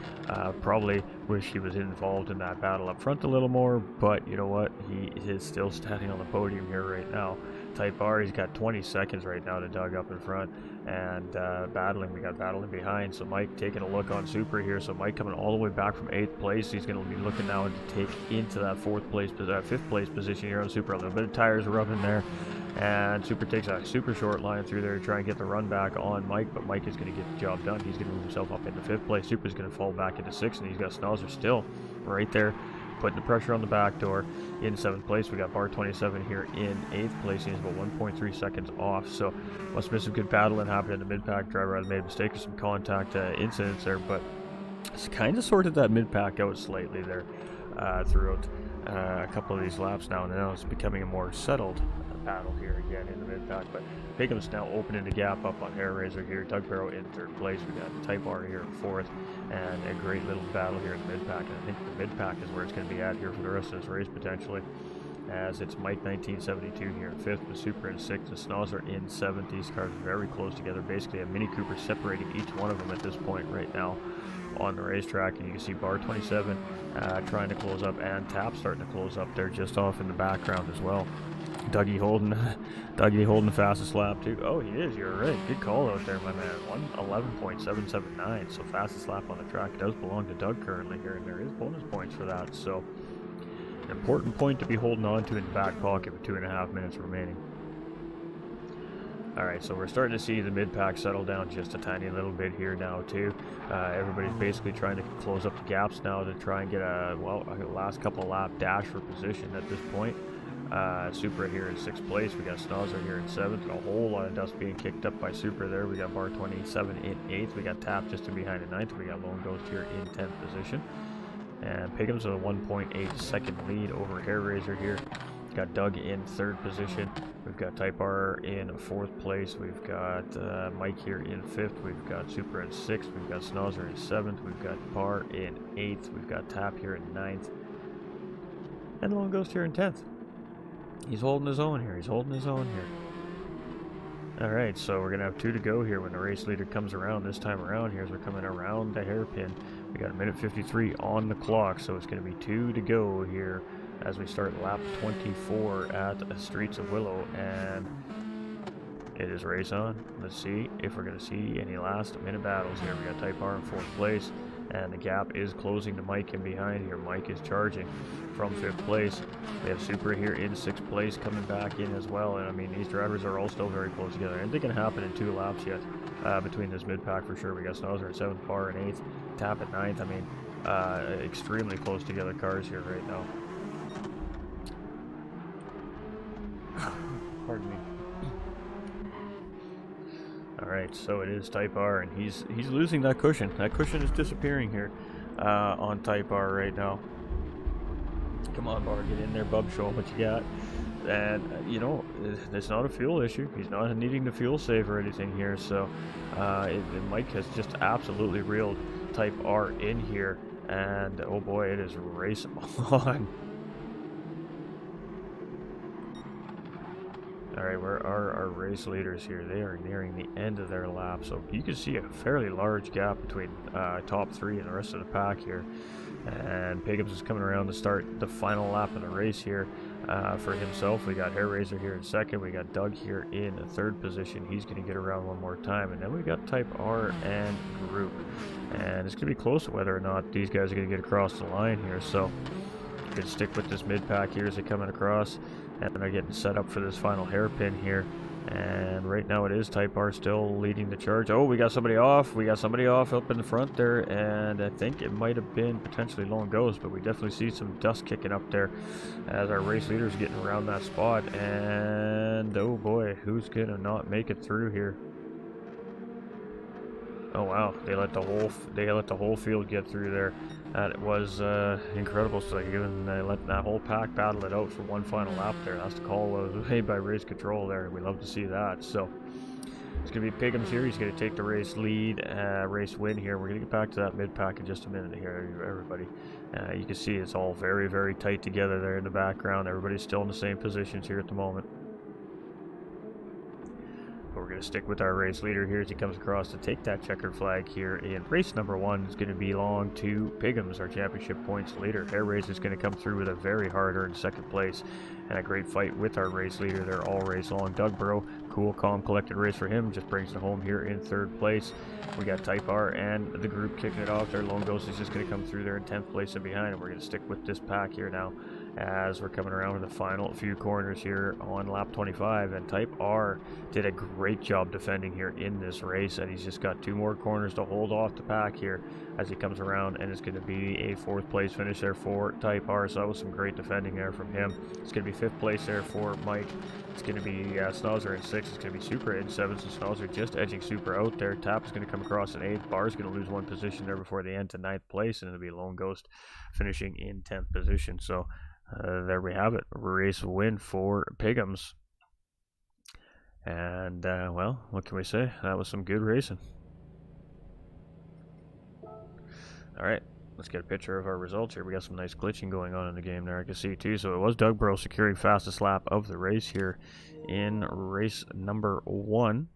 Probably wish he was involved in that battle up front a little more, but you know what? He is still standing on the podium here right now. Type R, he's got 20 seconds right now to Doug up in front, and we got battling behind. So Mike taking a look on Super here. So Mike coming all the way back from 8th place. He's going to be looking now to take into that 5th place position here on Super. A little bit of tires rubbing there. And Super takes a super short line through there to try and get the run back on Mike, but Mike is going to get the job done. He's going to move himself up into 5th place. Super's going to fall back into 6th, and he's got Schnauzer still right there, putting the pressure on the back door in 7th place. We got Bar 27 here in 8th place. He's about 1.3 seconds off, so must have been some good battling happening in the mid-pack. Driver had made a mistake or some contact incidents there, but it's kind of sorted that mid-pack out slightly there throughout a couple of these laps now, and now it's becoming a more settled battle here again in the mid-pack. But Piggum's now opening the gap up on Hair Razor here. Doug Barrow in 3rd place. We got Type R here in 4th, and a great little battle here in the mid-pack. And I think the mid-pack is where it's going to be at here for the rest of this race potentially, as it's Mike 1972 here in 5th, the Super in 6th, the Schnauzer in 7th. These cars are very close together, basically a Mini Cooper separating each one of them at this point right now on the racetrack. And you can see Bar 27 trying to close up, and Tap starting to close up there just off in the background as well. Dougie holding the fastest lap too. Oh, he is. You're right. Good call out there, my man. 1:11.779. So fastest lap on the track does belong to Doug currently here, and there is bonus points for that. So an important point to be holding on to in the back pocket with 2.5 minutes remaining. Alright, so we're starting to see the mid-pack settle down just a tiny little bit here now too. Everybody's basically trying to close up the gaps now to try and get a last couple lap dash for position at this point. Super here in 6th place. We got Schnauzer here in 7th. A whole lot of dust being kicked up by Super there. We got Bar 27 in 8th. We got Tap just in behind in 9th. We got Lone Ghost here in 10th position. And Piggums with a 1.8 second lead over Hair Razor here. Got Doug in 3rd position. We've got Type R in 4th place. We've got Mike here in 5th. We've got Super in 6th. We've got Schnauzer in 7th. We've got Bar in 8th. We've got Tap here in 9th. And Lone Ghost here in 10th. He's holding his own here. Alright, so we're going to have 2 to go here when the race leader comes around this time around here as we're coming around the hairpin. We got 1:53 on the clock, so it's going to be 2 to go here as we start lap 24 at Streets of Willow, and it is race on. Let's see if we're going to see any last minute battles here. We got Type R in 4th place, and the gap is closing to Mike in behind here. Mike is charging from 5th place. We have Super here in 6th place coming back in as well, and I mean these drivers are all still very close together. Anything can happen in 2 laps yet between this mid-pack for sure. We got Schnauzer at 7th, Bar in 8th, Tap at 9th. I mean extremely close together cars here right now. Pardon me. Alright, so it is Type R, and he's losing that cushion. That cushion is disappearing here on Type R right now. Come on, Bar, get in there, bub, show him what you got. And, you know, it's not a fuel issue. He's not needing to fuel save or anything here, so Mike has just absolutely reeled Type R in here, and oh boy, it is race on. Alright, where are our race leaders here? They are nearing the end of their lap, so you can see a fairly large gap between top 3 and the rest of the pack here. And Piggums is coming around to start the final lap of the race here for himself. We got Hair Razor here in second. We got Doug here in third position. He's going to get around one more time. And then we got Type R and Group. And it's going to be close to whether or not these guys are going to get across the line here. So we're going to stick with this mid-pack here as they're coming across. And they're getting set up for this final hairpin here. And right now it is Type R still leading the charge. Oh, we got somebody off. We got somebody off up in the front there. And I think it might have been potentially Lone Ghost, but we definitely see some dust kicking up there as our race leader's getting around that spot. And oh boy, who's going to not make it through here? Oh wow, they let the whole field get through there. That was incredible. So even they let that whole pack battle it out for one final lap there. That's the call was made by Race Control there. We love to see that. So it's gonna be Piggums here. He's gonna take the race lead, race win here. We're gonna get back to that mid pack in just a minute here, everybody. You can see it's all very, very tight together there in the background. Everybody's still in the same positions here at the moment. But we're going to stick with our race leader here as he comes across to take that checkered flag here in race number 1. Is going to belong to Piggums, our championship points leader. Hair Razor is going to come through with a very hard-earned second place and a great fight with our race leader there all race long. Doug Burrow, cool, calm, collected race for him, just brings it home here in third place. We got Type R and the group kicking it off there. Lone Ghost is just going to come through there in 10th place and behind, and we're going to stick with this pack here now as we're coming around to the final few corners here on lap 25. And Type R did a great job defending here in this race, and he's just got 2 more corners to hold off the pack here as he comes around, and it's going to be a 4th place finish there for Type R. So that was some great defending there from him. It's going to be 5th place there for Mike. It's going to be Snauzer in 6th. It's going to be Super in 7th. So Snauzer just edging Super out there. Tap is going to come across in 8th. Bar is going to lose 1 position there before they end to 9th place, and it'll be Lone Ghost finishing in 10th position. So there we have it. Race win for Piggums. And, well, what can we say? That was some good racing. Alright, let's get a picture of our results here. We got some nice glitching going on in the game there, I can see too. So it was Doug Burrow securing fastest lap of the race here in race number 1.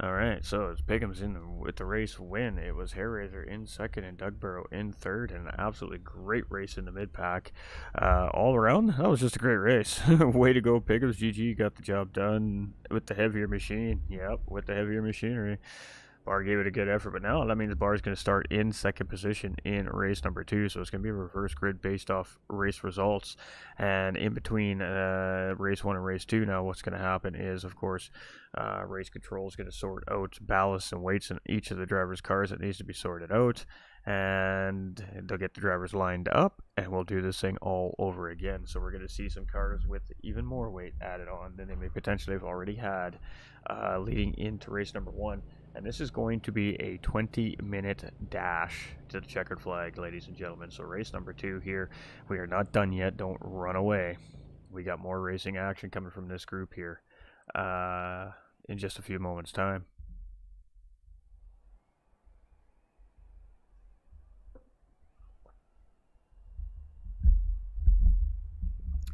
Alright, so it's Piggums with the race win. It was Hair Razor in 2nd and Doug Burrow in 3rd, and an absolutely great race in the mid-pack. All around, that was just a great race. Way to go, Piggums. GG, got the job done with the heavier machine. Yep, with the heavier machinery. Bar gave it a good effort, but now that means Bar is going to start in 2nd position in race number 2, so it's going to be a reverse grid based off race results. And in between race 1 and race 2, now what's going to happen is, of course, Race Control is going to sort out ballasts and weights in each of the drivers' cars that needs to be sorted out, and they'll get the drivers lined up, and we'll do this thing all over again. So we're going to see some cars with even more weight added on than they may potentially have already had leading into race number 1. And this is going to be a 20-minute dash to the checkered flag, ladies and gentlemen. So race number 2 here. We are not done yet. Don't run away. We got more racing action coming from this group here in just a few moments' time.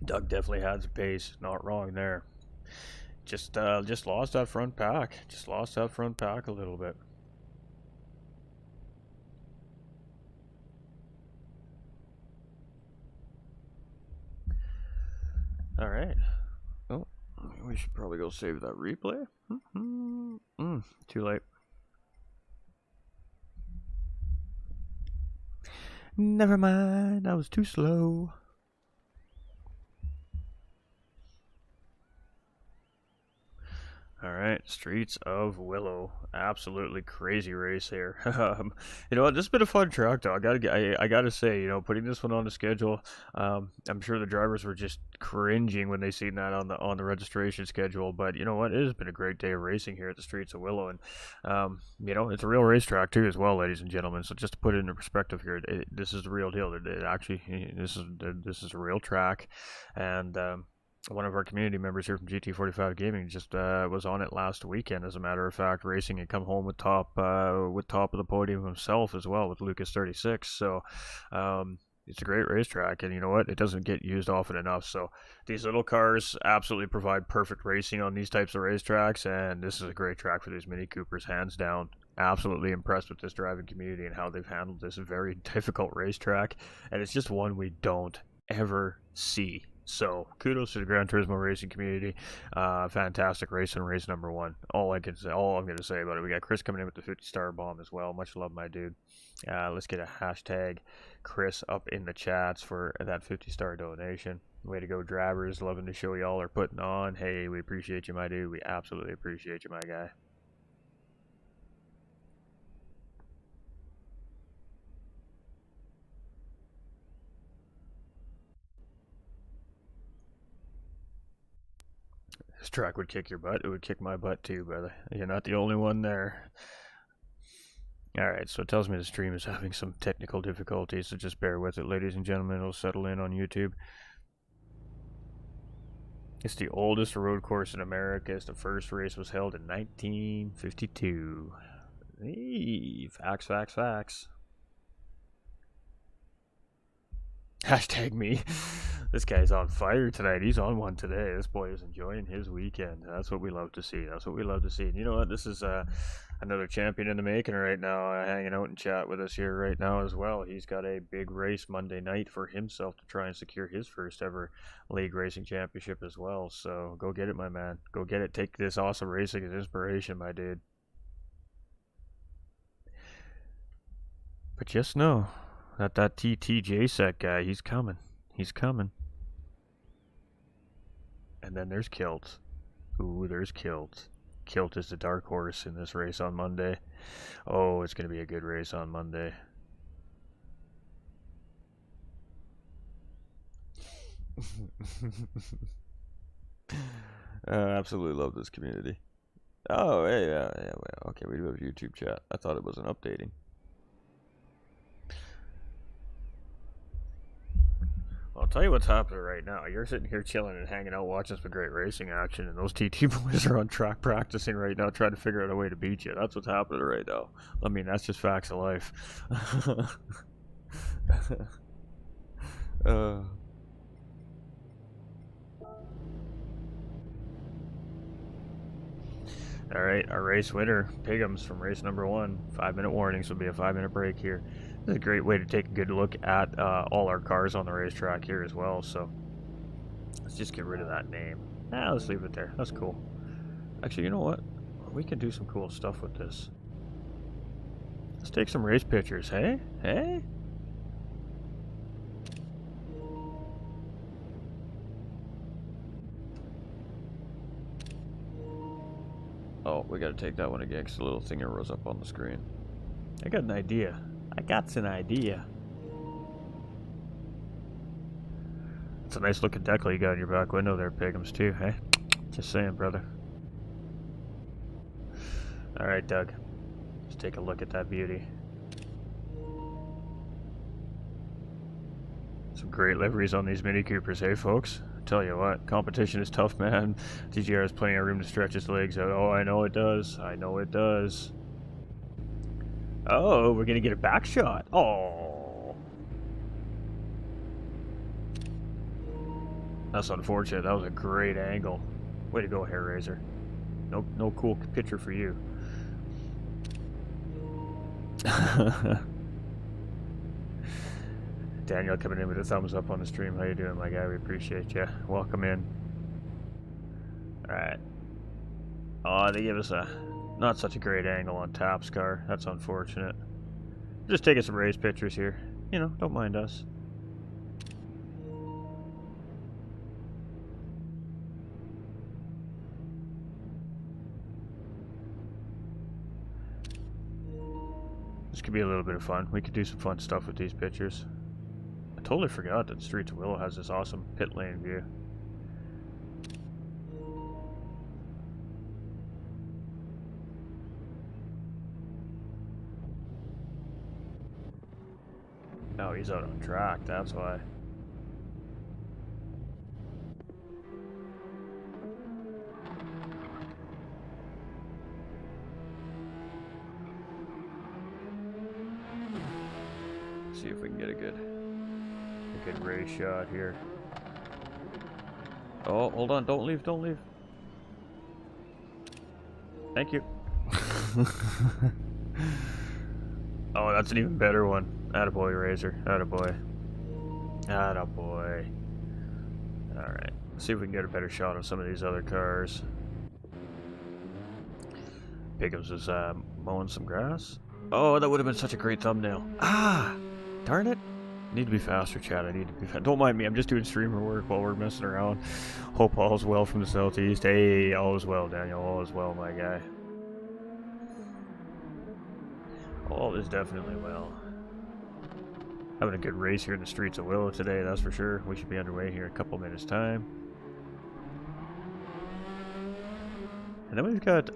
Doug definitely had the pace. Not wrong there. Just lost that front pack. Just lost that front pack a little bit. All right. Oh, we should probably go save that replay. Too late. Never mind. I was too slow. All right, Streets of Willow, absolutely crazy race here. You know what? This has been a fun track, though. I gotta say, you know, putting this one on the schedule, I'm sure the drivers were just cringing when they seen that on the registration schedule. But you know what? It has been a great day of racing here at the Streets of Willow, and you know, it's a real racetrack too, as well, ladies and gentlemen. So just to put it into perspective here, this is the real deal. This is a real track, and one of our community members here from GT45 Gaming just was on it last weekend, as a matter of fact, racing and come home with top of the podium himself as well with Lucas 36. So it's a great racetrack, and you know what? It doesn't get used often enough. So these little cars absolutely provide perfect racing on these types of racetracks, and this is a great track for these Mini Coopers, hands down. Absolutely impressed with this driving community and how they've handled this very difficult racetrack, and it's just one we don't ever see. So kudos to the Gran Turismo racing community. Fantastic race and race number one. All I'm gonna say about it. We got Chris coming in with the 50-star bomb as well. Much love, my dude. Let's get a hashtag Chris up in the chats for that 50-star donation. Way to go, drivers. Loving the show y'all are putting on. Hey, we appreciate you, my dude. We absolutely appreciate you, my guy. This track would kick your butt. It would kick my butt too, brother. You're not the only one there. Alright, so it tells me the stream is having some technical difficulties, so just bear with it, ladies and gentlemen. It'll settle in on YouTube. It's the oldest road course in America. The first race was held in 1952. Hey, facts, facts, facts. Hashtag me. This guy's on fire tonight. He's on one today. This boy is enjoying his weekend. That's what we love to see. That's what we love to see. And you know what? This is another champion in the making right now, hanging out and chat with us here right now as well. He's got a big race Monday night for himself to try and secure his first ever league racing championship as well. So go get it, my man. Go get it. Take this awesome racing as inspiration, my dude. But just know that TTJ set guy, he's coming. He's coming. And then there's Kilt. Ooh, there's Kilt. Kilt is the dark horse in this race on Monday. Oh, it's going to be a good race on Monday. Absolutely love this community. Oh, hey, yeah, well, okay, we do have a YouTube chat. I thought it wasn't updating. I'll tell you what's happening right now. You're sitting here chilling and hanging out watching some great racing action, and those TT boys are on track practicing right now trying to figure out a way to beat you. That's what's happening right now. I mean, that's just facts of life. Alright, our race winner, Pigums from race number 1. 5-minute warnings will be a 5-minute break here. This is a great way to take a good look at all our cars on the racetrack here as well. So let's just get rid of that name. Let's leave it there. That's cool. Actually, you know what? We can do some cool stuff with this. Let's take some race pictures, hey? Hey? Oh, we gotta take that one again because the little thing rose up on the screen. I got an idea. I got an idea. It's a nice looking decal you got in your back window there, Pigums, too, hey? Just saying, brother. Alright, Doug. Let's take a look at that beauty. Some great liveries on these Mini Coopers, hey, folks? Tell you what, competition is tough, man. TGR has plenty of room to stretch his legs out. Oh, I know it does. I know it does. Oh, we're gonna get a back shot. Oh, that's unfortunate. That was a great angle. Way to go, Hair Razor. No cool picture for you. Daniel coming in with a thumbs up on the stream. How you doing, my guy? We appreciate you. Welcome in. Alright. Oh, they give us a not such a great angle on Tap's car. That's unfortunate. Just taking some race pictures here. You know, don't mind us. This could be a little bit of fun. We could do some fun stuff with these pictures. I totally forgot that Streets of Willow has this awesome pit lane view. Oh, he's out on track, that's why. See if we can get a good Good race shot here. Oh, hold on. Don't leave. Don't leave. Thank you. Oh, that's an even better one. Attaboy, Razor. Attaboy. Attaboy. Alright. See if we can get a better shot of some of these other cars. Pickums is mowing some grass. Oh, that would have been such a great thumbnail. Ah! Darn it. Need to be faster, Chad. I need to be faster. Don't mind me. I'm just doing streamer work while we're messing around. Hope all is well from the southeast. Hey, all is well, Daniel. All is well, my guy. All is definitely well. Having a good race here in the streets of Willow today, that's for sure. We should be underway here in a couple minutes' time. And then we've got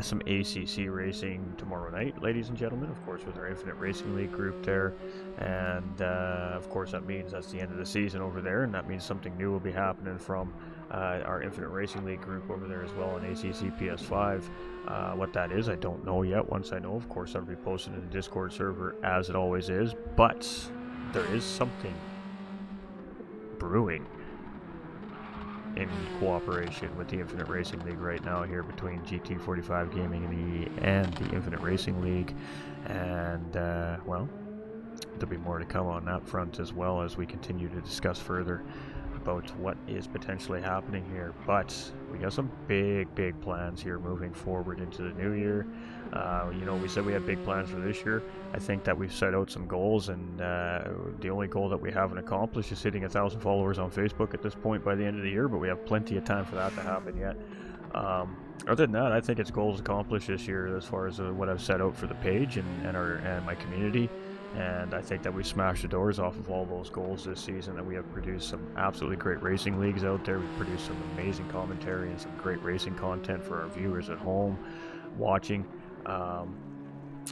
some ACC racing tomorrow night, ladies and gentlemen, of course, with our Infinite Racing League group there. And, of course, that means that's the end of the season over there, and that means something new will be happening from our Infinite Racing League group over there as well on ACC PS5. What that is, I don't know yet. Once I know, of course, that'll be posted in the Discord server, as it always is. But there is something brewing in cooperation with the Infinite Racing League right now here between GT45 Gaming and the Infinite Racing League, and well, there'll be more to come on that front as well as we continue to discuss further about what is potentially happening here. But we got some big plans here moving forward into the new year. You know, we said we had big plans for this year. I think that we've set out some goals, and the only goal that we haven't accomplished is hitting 1,000 followers on Facebook at this point by the end of the year, but we have plenty of time for that to happen yet. Other than that, I think it's goals accomplished this year as far as what I've set out for the page and my community. And I think that we smashed the doors off of all those goals this season, and we have produced some absolutely great racing leagues out there. We've produced some amazing commentary and some great racing content for our viewers at home watching.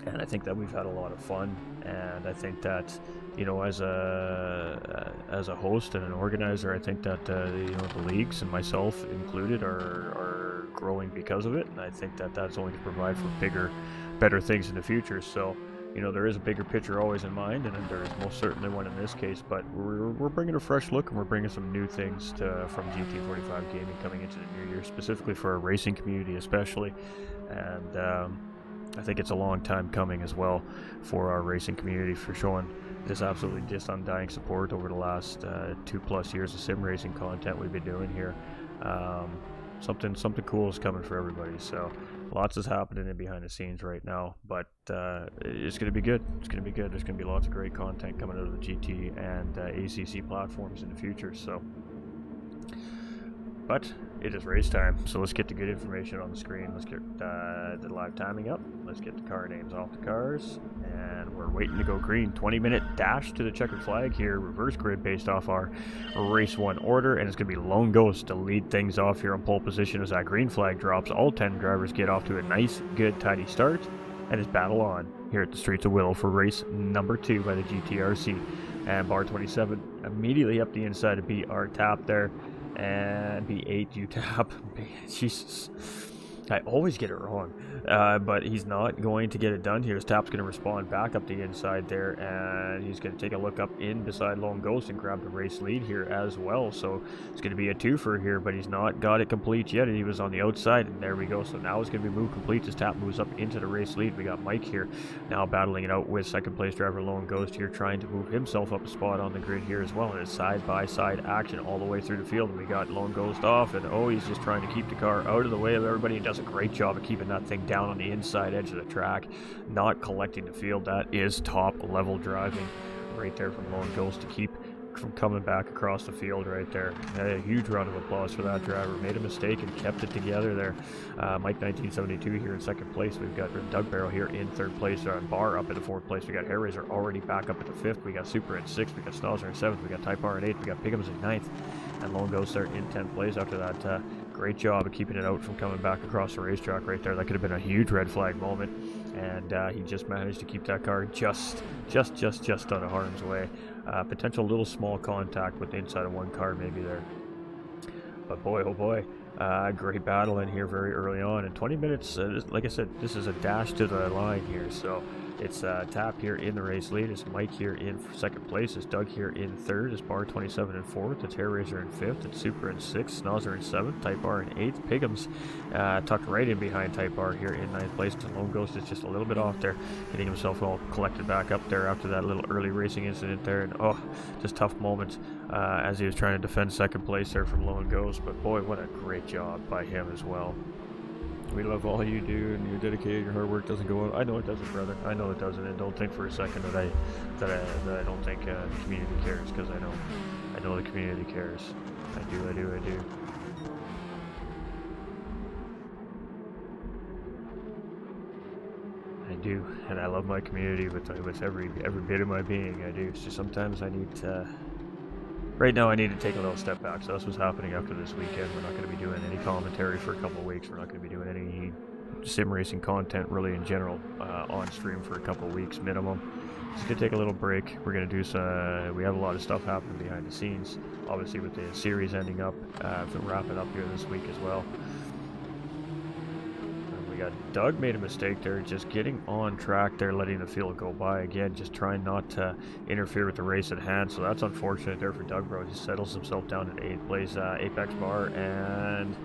And I think that we've had a lot of fun, and I think that, you know, as a host and an organizer, I think that you know, the leagues and myself included are growing because of it, and I think that that's only to provide for bigger, better things in the future. So, you know, there is a bigger picture always in mind, and there is most certainly one in this case, but we're bringing a fresh look, and we're bringing some new things from GT45 Gaming coming into the new year, specifically for our racing community especially. And I think it's a long time coming as well for our racing community for showing this absolutely just undying support over the last 2+ years of sim racing content we've been doing here. Something cool is coming for everybody, so lots is happening in behind the scenes right now, but it's going to be good. It's going to be good. There's going to be lots of great content coming out of the GT and ACC platforms in the future, so. But it is race time, so let's get the good information on the screen. Let's get the live timing up. Let's get the car names off the cars, and we're waiting to go green. 20-minute dash to the checkered flag here, reverse grid based off our race 1 order, and it's going to be Lone Ghost to lead things off here on pole position as that green flag drops. All 10 drivers get off to a nice, good, tidy start, and it's battle on here at the streets of Willow for race number 2 by the GTRC. And bar 27 immediately up the inside to beat our tap there. And B8 UTAP. Jesus. I always get it wrong. But he's not going to get it done here. His tap's going to respond back up the inside there, and he's going to take a look up in beside Lone Ghost and grab the race lead here as well. So it's going to be a twofer here, but he's not got it complete yet, and he was on the outside, and there we go. So now it's going to be move complete. His tap moves up into the race lead. We got Mike here now battling it out with second place driver Lone Ghost here, trying to move himself up a spot on the grid here as well. And it's side-by-side action all the way through the field, and we got Lone Ghost off, and oh, he's just trying to keep the car out of the way of everybody. He does a great job of keeping that thing down on the inside edge of the track, not collecting the field. That is top level driving right there from Lone Ghost to keep from coming back across the field right there. A huge round of applause for that driver. Made a mistake and kept it together there. Mike 1972 here in second place. We've got Doug Barrow here in third place. Barr up in the fourth place. We got Hair Razor already back up at the fifth. We got Super in sixth. We got Schnauzer in seventh. We got Type R in eighth. We got Pickums in ninth. And Lone Ghost there in 10th place after that. Great job of keeping it out from coming back across the racetrack right there. That could have been a huge red flag moment. And he just managed to keep that car just out of harm's way. Potential little small contact with the inside of one car maybe there. But boy, oh boy, great battle in here very early on. In 20 minutes, like I said, this is a dash to the line here. So It's Tap here in the race lead. It's Mike here in second place. It's Doug here in third. It's Bar 27 in fourth. It's Hair Razor in fifth. It's Super in sixth. Snozzer in seventh. Type R in eighth. Pigham's tucked right in behind Type R here in ninth place. And Lone Ghost is just a little bit off there, getting himself all collected back up there after that little early racing incident there. And oh, just tough moments as he was trying to defend second place there from Lone Ghost. But boy, what a great job by him as well. We love all you do, and your dedicated, your hard work doesn't go out. I know it doesn't, brother. I know it doesn't, and don't think for a second that I don't think the community cares, because I know the community cares. I do. I do, and I love my community with every bit of my being. I do. It's just sometimes I need to. Right now I need to take a little step back, so that's what's happening after this weekend. We're not going to be doing any commentary for a couple of weeks. We're not going to be doing any sim racing content really in general on stream for a couple of weeks minimum. Just going to take a little break. We're going to do some, we have a lot of stuff happening behind the scenes, obviously with the series ending up, to wrap it up here this week as well. Doug made a mistake there, just getting on track there, letting the field go by again, just trying not to interfere with the race at hand. So that's unfortunate there for Doug Bro. He settles himself down in 8th place. Apex Bar and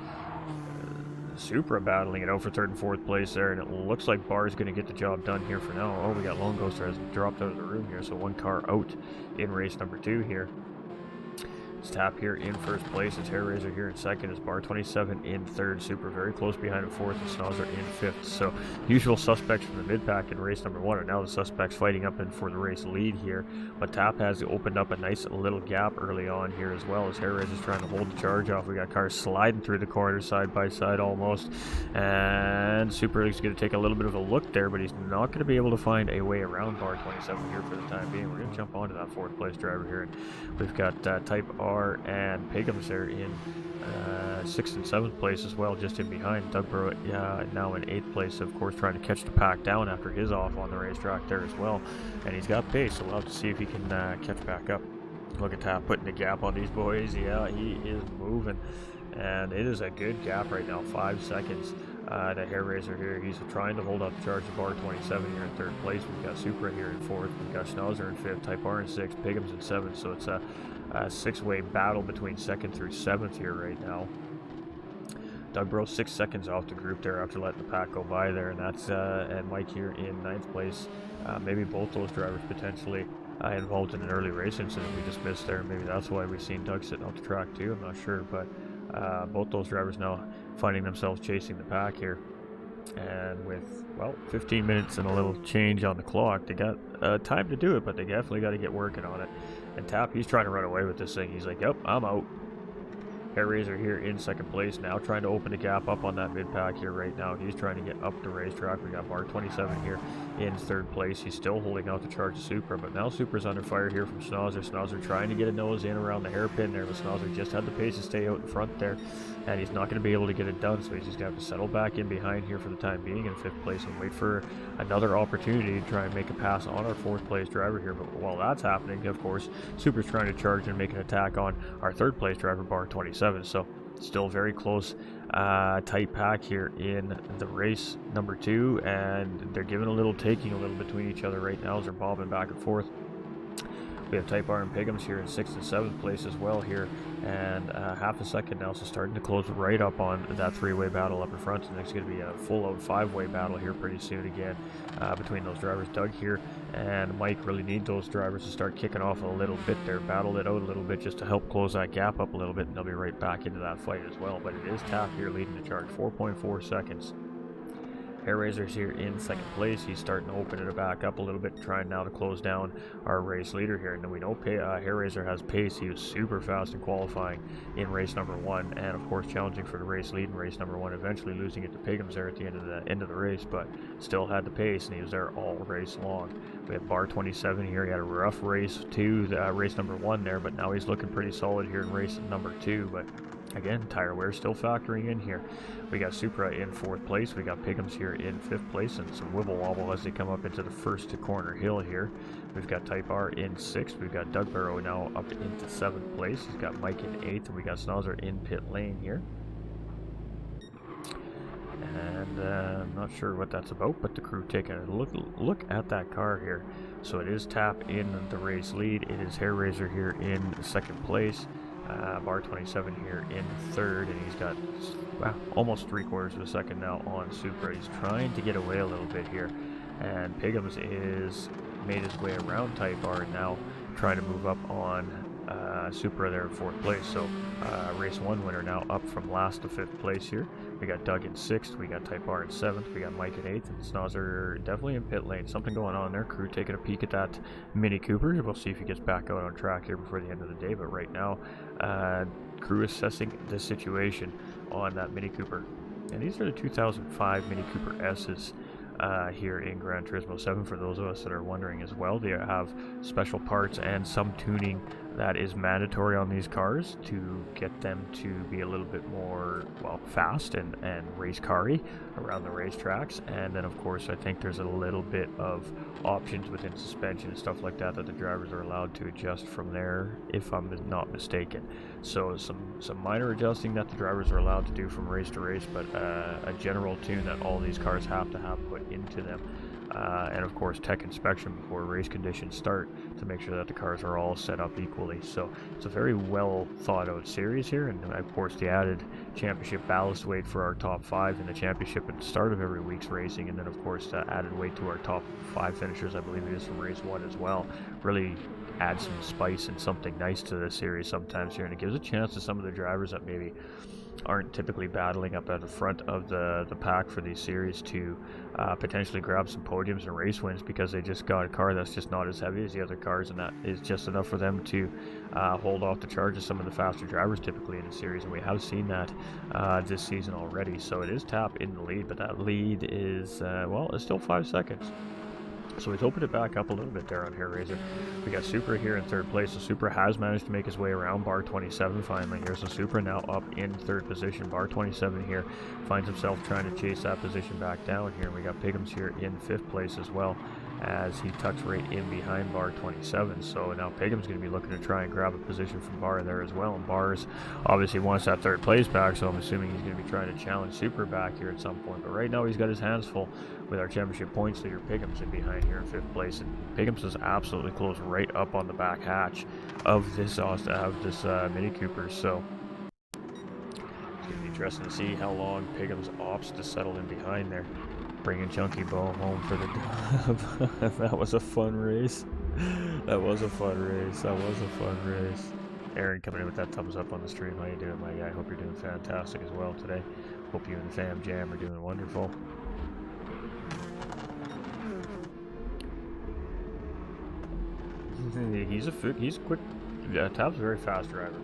Supra battling it out for 3rd and 4th place there, and it looks like Bar is going to get the job done here for now. Oh, we got Lone Ghost has dropped out of the room here, so one car out in race number 2 here. It's Tap here in first place. It's Hair Razor here in second. It's Bar 27 in third. Super very close behind in fourth. And Snozzer in fifth. So usual suspects from the mid pack in race number 1 are now the suspects fighting up in for the race lead here. But Tap has opened up a nice little gap early on here as well, as Hair Razor is trying to hold the charge off. We got cars sliding through the corners side by side almost. And Super is going to take a little bit of a look there, but he's not going to be able to find a way around Bar 27 here for the time being. We're going to jump onto that 4th place driver here. And we've got Type R and Pigham's there in 6th and 7th place as well, just in behind. Doug Burrow now in 8th place, of course, trying to catch the pack down after his off on the racetrack there as well. And he's got pace, so we'll have to see if he can catch back up. Look at Tap putting the gap on these boys. Yeah, he is moving. And it is a good gap right now, 5 seconds. The Hair Razor here, he's trying to hold up the charge of Bar 27 here in 3rd place. We've got Supra here in 4th. We've got Schnauzer in 5th, Type R in 6th, Pigham's in 7th. So it's a 6-way battle between 2nd through 7th here right now. Doug Bro 6 seconds off the group there after letting the pack go by there, and that's and Mike here in 9th place. Maybe both those drivers potentially involved in an early race incident we just missed there. Maybe that's why we've seen Doug sitting off the track too. I'm not sure, but both those drivers now finding themselves chasing the pack here. And with, well, 15 minutes and a little change on the clock, they got time to do it, but they definitely got to get working on it. And Tap, he's trying to run away with this thing. He's like, yep, I'm out. Hair Razor here in 2nd place now, trying to open the gap up on that mid-pack here right now. He's trying to get up the racetrack. We got Bar 27 here in 3rd place. He's still holding out the charge of Supra, but now Supra's under fire here from Schnauzer. Schnauzer trying to get a nose in around the hairpin there, but Schnauzer just had the pace to stay out in front there, and he's not going to be able to get it done, so he's just going to have to settle back in behind here for the time being in 5th place and wait for another opportunity to try and make a pass on our 4th place driver here. But while that's happening, of course, Supra's trying to charge and make an attack on our 3rd place driver, Bar 27, so still very close, tight pack here in the race number 2, and they're giving a little taking a little between each other right now as they're bobbing back and forth. We have Type R and Pigham's here in 6th and 7th place as well here, and half a second now, so starting to close right up on that 3-way battle up in front. And it's going to be a full-out 5-way battle here pretty soon again between those drivers. Doug here and Mike really need those drivers to start kicking off a little bit there, battle it out a little bit just to help close that gap up a little bit, and they'll be right back into that fight as well. But it is Tap here leading the charge, 4.4 seconds. Hair Razor's here in 2nd place. He's starting to open it back up a little bit, trying now to close down our race leader here. And then we know Hair Razor has pace. He was super fast in qualifying in race number 1, and of course challenging for the race lead in race number 1, eventually losing it to Pigham's there at the end of the race, but still had the pace, and he was there all race long. We have Bar 27 here. He had a rough race race number 1 there, but now he's looking pretty solid here in race number 2. But again, tire wear still factoring in here. We got Supra in 4th place. We got Pigham's here in 5th place, and some wibble wobble as they come up into the first corner hill here. We've got Type R in 6th. We've got Doug Burrow now up into 7th place. He's got Mike in 8th, and we got Schnauzer in pit lane here. And and I'm not sure what that's about, but the crew taking a look at that car here. So it is Tap in the race lead. It is Hair Razor here in second place. Bar 27 here in third, and he's got almost 3/4 of a second now on Supra. He's trying to get away a little bit here, and Piggums is made his way around Type R and now trying to move up on Supra there in fourth place. So race 1 winner now up from last to fifth place here. We got Doug in sixth, we got Type R in seventh, we got Mike in eighth, and Snozzer definitely in pit lane. Something going on there. Crew taking a peek at that Mini Cooper. We'll see if he gets back out on track here before the end of the day, but right now crew assessing the situation on that Mini Cooper. And these are the 2005 Mini Cooper S's here in Gran Turismo 7, for those of us that are wondering as well. They have special parts and some tuning that is mandatory on these cars to get them to be a little bit more, well, fast and race car-y around the racetracks. And then of course I think there's a little bit of options within suspension and stuff like that that the drivers are allowed to adjust from there, if I'm not mistaken. So some minor adjusting that the drivers are allowed to do from race to race, but a general tune that all these cars have to have put into them. And of course tech inspection before race conditions start to make sure that the cars are all set up equally. So it's a very well thought out series here, and of course the added championship ballast weight for our top 5 in the championship at the start of every week's racing, and then of course the added weight to our top 5 finishers, I believe it is from race 1 as well, really adds some spice and something nice to the series sometimes here, and it gives a chance to some of the drivers that maybe aren't typically battling up at the front of the pack for these series to potentially grab some podiums and race wins, because they just got a car that's just not as heavy as the other cars, and that is just enough for them to hold off the charge of some of the faster drivers typically in the series, and we have seen that this season already. So it is Tap in the lead, but that lead is well, it's still 5 seconds. So he's opened it back up a little bit there on Hair Razor. We got Supra here in third place. So Supra has managed to make his way around Bar 27 finally here. So Supra now up in third position. Bar 27 here finds himself trying to chase that position back down here. And we got Piggums here in fifth place as well, as he tucks right in behind Bar 27. So now Piggums going to be looking to try and grab a position from Bar there as well. And Bar's obviously wants that third place back, so I'm assuming he's going to be trying to challenge Supra back here at some point. But right now he's got his hands full with our championship points leader Piggums in behind here in fifth place. And Piggums is absolutely close right up on the back hatch of this Mini Cooper. So it's going to be interesting to see how long Piggums opts to settle in behind there. Bringing Chunky Bow home for the dub. That was a fun race. That was a fun race. Aaron coming in with that thumbs up on the stream. How you doing, my guy? Hope you're doing fantastic as well today. Hope you and the fam jam are doing wonderful. He's quick. Tap's a very fast driver.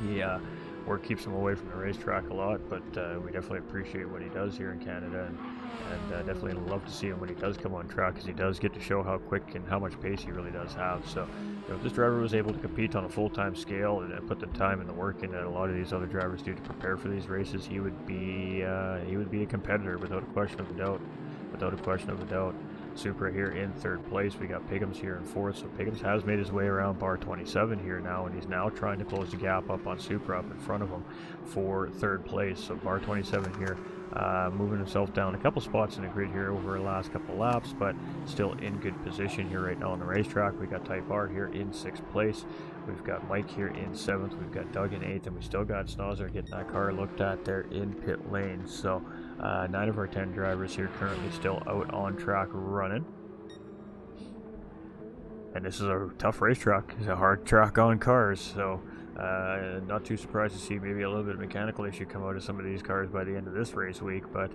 He work keeps him away from the racetrack a lot, but we definitely appreciate what he does here in Canada, and definitely love to see him when he does come on track, because he does get to show how quick and how much pace he really does have. So if this driver was able to compete on a full-time scale and put the time and the work in that a lot of these other drivers do to prepare for these races, he would be a competitor without a question of a doubt. Supra here in third place. We got Piggums here in fourth. So Piggums has made his way around Bar 27 here now, and he's now trying to close the gap up on Supra up in front of him for third place. So Bar 27 here moving himself down a couple spots in the grid here over the last couple laps, but still in good position here right now on the racetrack. We got Type R here in sixth place. We've got Mike here in seventh. We've got Doug in eighth, and we still got Snozzer getting that car looked at there in pit lane. So 9 of our 10 drivers here currently still out on track running. And this is a tough racetrack. It's a hard track on cars, so not too surprised to see maybe a little bit of mechanical issue come out of some of these cars by the end of this race week, but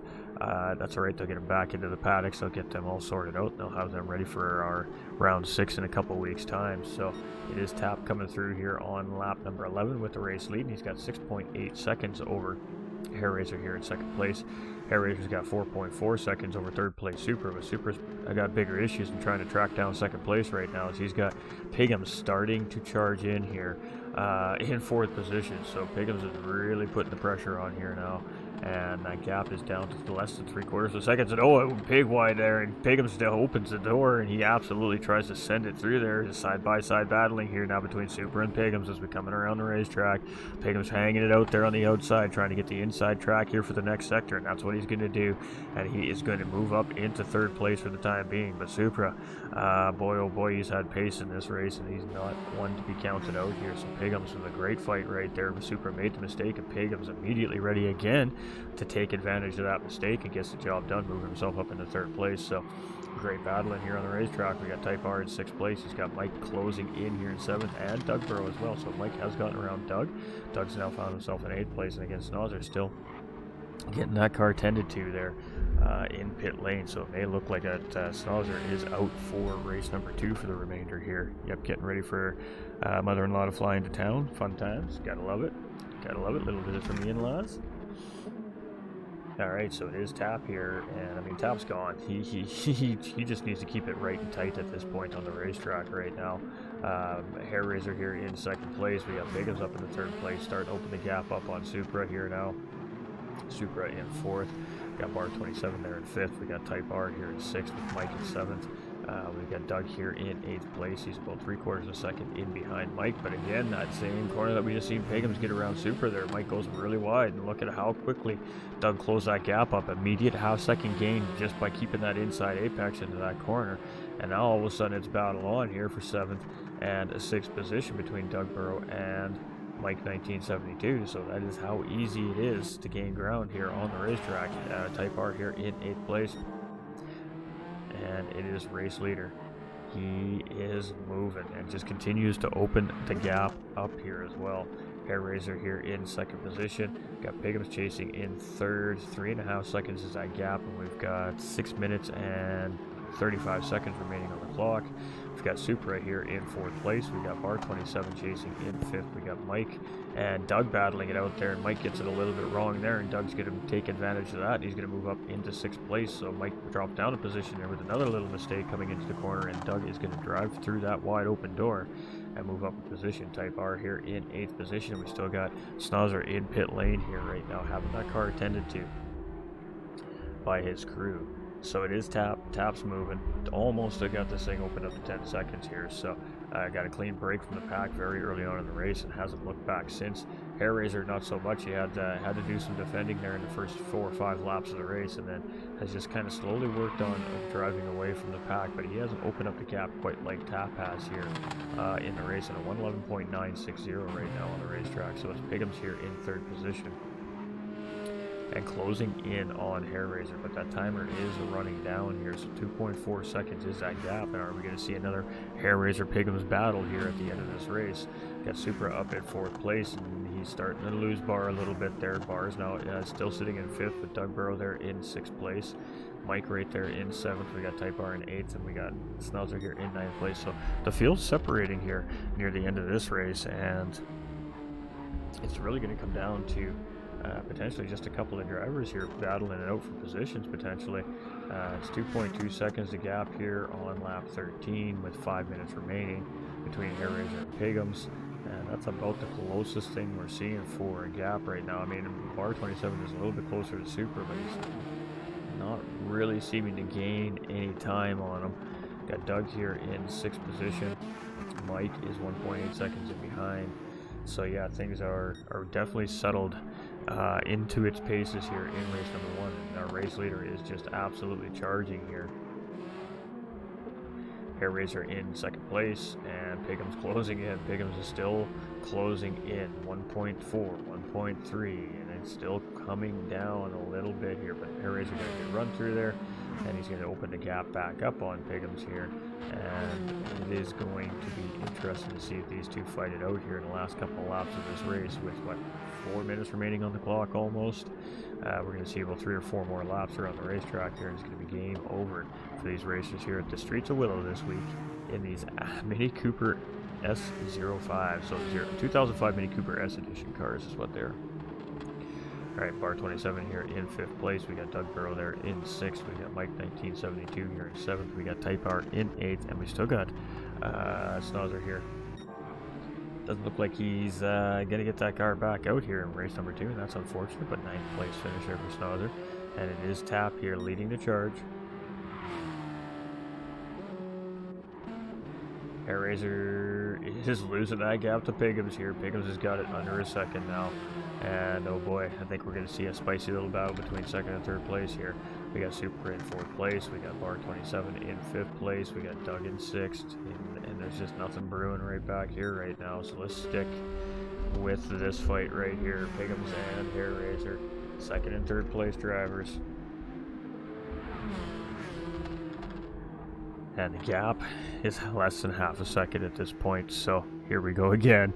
that's all right. They'll get them back into the paddocks. They'll get them all sorted out. They'll have them ready for our round 6 in a couple weeks' time. So it is Tap coming through here on lap number 11 with the race lead, and he's got 6.8 seconds over Hair Razor here in second place. Hair Razor's got 4.4 seconds over third place Supra, but Supra's got bigger issues in trying to track down second place right now, as he's got Piggums starting to charge in here in fourth position. So Piggums is really putting the pressure on here now, and that gap is down to less than 3/4 seconds. And oh, pig wide there, and Pigham's still opens the door, and he absolutely tries to send it through there. Just side by side battling here now between Super and Pigham's as we're coming around the racetrack. Pigham's hanging it out there on the outside, trying to get the inside track here for the next sector, and that's what he's going to do. And he is going to move up into 3rd place for the time being. But Supra, boy oh boy, he's had pace in this race, and he's not one to be counted out here. So Pigham's with a great fight right there, but Supra made the mistake, and Pigham's immediately ready again to take advantage of that mistake and gets the job done, moving himself up into 3rd place. So great battle in here on the racetrack. We got Type R in 6th place. He's got Mike closing in here in 7th, and Doug Burrow as well. So Mike has gotten around Doug. Doug's now found himself in 8th place, and again, Snozzer still getting that car tended to there in pit lane. So it may look like that Snozzer is out for race number 2 for the remainder here. Yep, getting ready for mother-in-law to fly into town. Fun times. Gotta love it. Gotta love it. Little visit from the in-laws. Alright, so it is Tap here, and I mean, Tap's gone. He just needs to keep it right and tight at this point on the racetrack right now. Hair Razor here in 2nd place. We got Pigham's up in the 3rd place, starting to open the gap up on Supra here now. Supra in 4th. Got Bar 27 there in 5th. We got Type R here in 6th with Mike in 7th. We've got Doug here in 8th place. He's about 3/4 second in behind Mike. But again, that same corner that we just seen Pigham's get around Supra there. Mike goes really wide, and look at how quickly Doug closed that gap up. Immediate half-second gain just by keeping that inside apex into that corner. And now all of a sudden it's battle on here for 7th and 6th position between Doug Burrow and Mike 1972. So that is how easy it is to gain ground here on the racetrack. Type R here in 8th place, and it is race leader. He is moving and just continues to open the gap up here as well. Hair Razor here in 2nd position. Got Pigham's chasing in 3rd. 3.5 seconds is that gap, and we've got 6 minutes and 35 seconds remaining on the clock. We've got Supra here in 4th place. We got Bar 27 chasing in 5th. We got Mike and Doug battling it out there, and Mike gets it a little bit wrong there, and Doug's going to take advantage of that. He's going to move up into 6th place, so Mike dropped down a position there with another little mistake coming into the corner, and Doug is going to drive through that wide open door and move up a position. Type R here in 8th position. We still got Snozzer in pit lane here right now, having that car attended to by his crew. So it is Tap's moving. Almost got this thing open up to 10 seconds here. So got a clean break from the pack very early on in the race and hasn't looked back since. Hair Razor not so much. He had to do some defending there in the first 4 or 5 laps of the race, and then has just kind of slowly worked on driving away from the pack. But he hasn't opened up the gap quite like Tap has here in the race, at a 1:11.960 right now on the racetrack. So it's Pigham's here in 3rd position and closing in on Hair Razor, but that timer is running down here, so 2.4 seconds is that gap. And are we going to see another Hair Razor Pigham's battle here at the end of this race? Got Supra up at 4th place, and he's starting to lose Bar a little bit there. Bar's now still sitting in 5th, with Doug Burrow there in 6th place. Mike right there in 7th. We got Type R in 8th, and we got Snozzer here in 9th place. So the field's separating here near the end of this race, and it's really going to come down to potentially just a couple of drivers here battling it out for positions potentially. It's 2.2 seconds to gap here on lap 13 with 5 minutes remaining between Hair Razor and Pigham's, and that's about the closest thing we're seeing for a gap right now. I mean, Bar 27 is a little bit closer to Super, but he's not really seeming to gain any time on him. Got Doug here in 6th position. Mike is 1.8 seconds in behind. So yeah, things are definitely settled into its paces here in race number 1, and our race leader is just absolutely charging here. Hair Razor in 2nd place, and Pigham's closing in. Pigham's is still closing in 1.4, 1.3, and it's still coming down a little bit here, but Hair Razor going to get run through there, and he's going to open the gap back up on Pigham's here, and it is going to be interesting to see if these two fight it out here in the last couple of laps of this race with, what, 4 minutes remaining on the clock almost. We're going to see about 3 or 4 more laps around the racetrack here, and it's going to be game over for these racers here at the streets of Willow this week in these Mini Cooper S05, so 2005 Mini Cooper S Edition cars is what they're. Alright, Bar 27 here in 5th place. We got Doug Burrow there in 6th. We got Mike 1972 here in 7th. We got Type R in 8th. And we still got Snozzer here Doesn't look like he's going to get that car back out here in race number 2, and that's unfortunate, but 9th place finish there for Schnauzer. And it is Tap here leading the charge. Hair Razor is losing that gap to Piggums here. Piggums has got it under a second now. And oh boy, I think we're going to see a spicy little battle between 2nd and 3rd place here. We got Super in 4th place. We got Bar 27 in 5th place. We got Doug in 6th. And there's just nothing brewing right back here right now. So let's stick with this fight right here. Piggums and Hair Razor, 2nd and 3rd place drivers. And the gap is less than half a second at this point. So here we go again.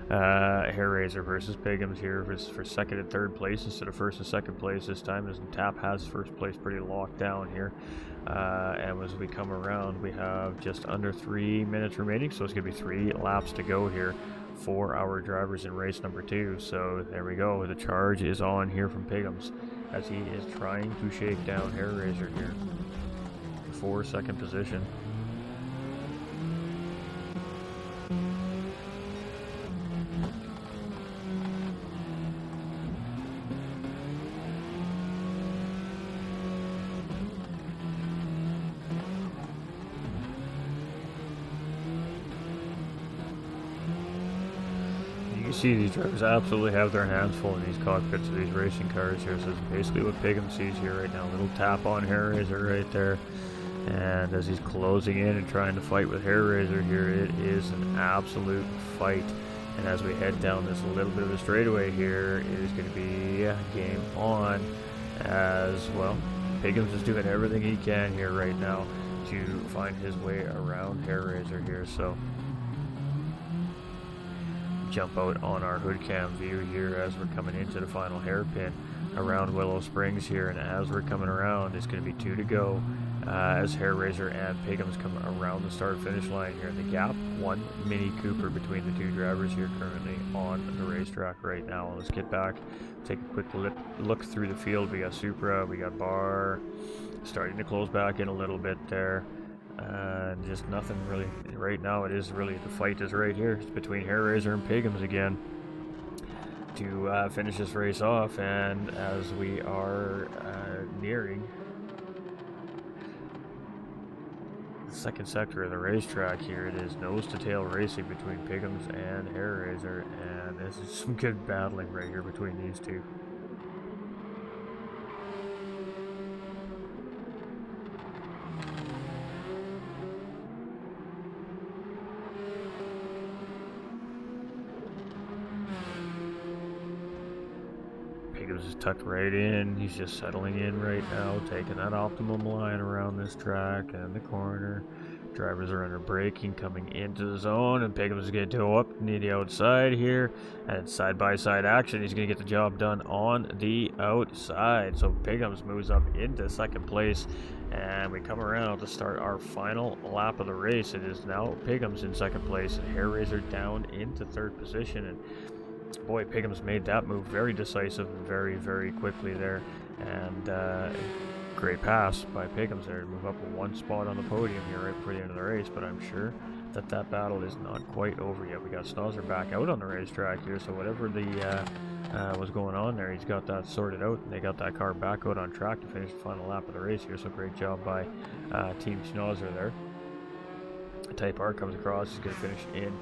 Hair Razor versus Piggums here for 2nd and 3rd place instead of 1st and 2nd place this time, as Tap has 1st place pretty locked down here. And as we come around, we have just under 3 minutes remaining, so it's going to be 3 laps to go here for our drivers in race number 2. So there we go. The charge is on here from Piggums as he is trying to shake down Hair Razor here for 2nd position. You see these drivers absolutely have their hands full in these cockpits of these racing cars here. So it's basically what Piggums sees here right now. Little tap on Hair Razor right there. And as he's closing in and trying to fight with Hair Razor here, it is an absolute fight. And as we head down this little bit of a straightaway here, it is going to be game on. As well, Piggums is doing everything he can here right now to find his way around Hair Razor here. So jump out on our hood cam view here as we're coming into the final hairpin around Willow Springs here, and as we're coming around, it's going to be 2 to go as Hair Razor and Piggums come around the start finish line here. In the gap, 1 Mini Cooper between the 2 drivers here currently on the racetrack right now. Let's get back, take a quick look through the field. We got Supra, we got Bar starting to close back in a little bit there. And just nothing really right now. It is really, the fight is right here. It's between Hair Razor and Piggums again to finish this race off. And as we are nearing the 2nd sector of the racetrack here, it is nose to tail racing between Piggums and Hair Razor, and this is some good battling right here between these two. Piggums is tucked right in. He's just settling in right now, taking that optimum line around this track and the corner. Drivers are under braking, coming into the zone, and Piggums is going to go up near the outside here. And it's side-by-side action. He's going to get the job done on the outside. So Piggums moves up into 2nd place, and we come around to start our final lap of the race. It is now Piggums in 2nd place, and Hair Razor down into 3rd position. And boy, Piggums made that move very decisive and very, very quickly there. And great pass by Piggums there to move up 1 spot on the podium here right before the end of the race. But I'm sure that that battle is not quite over yet. We got Schnauzer back out on the racetrack here, so whatever the was going on there, he's got that sorted out, and they got that car back out on track to finish the final lap of the race here. So great job by Team Schnauzer there. Type R comes across. He's going to finish in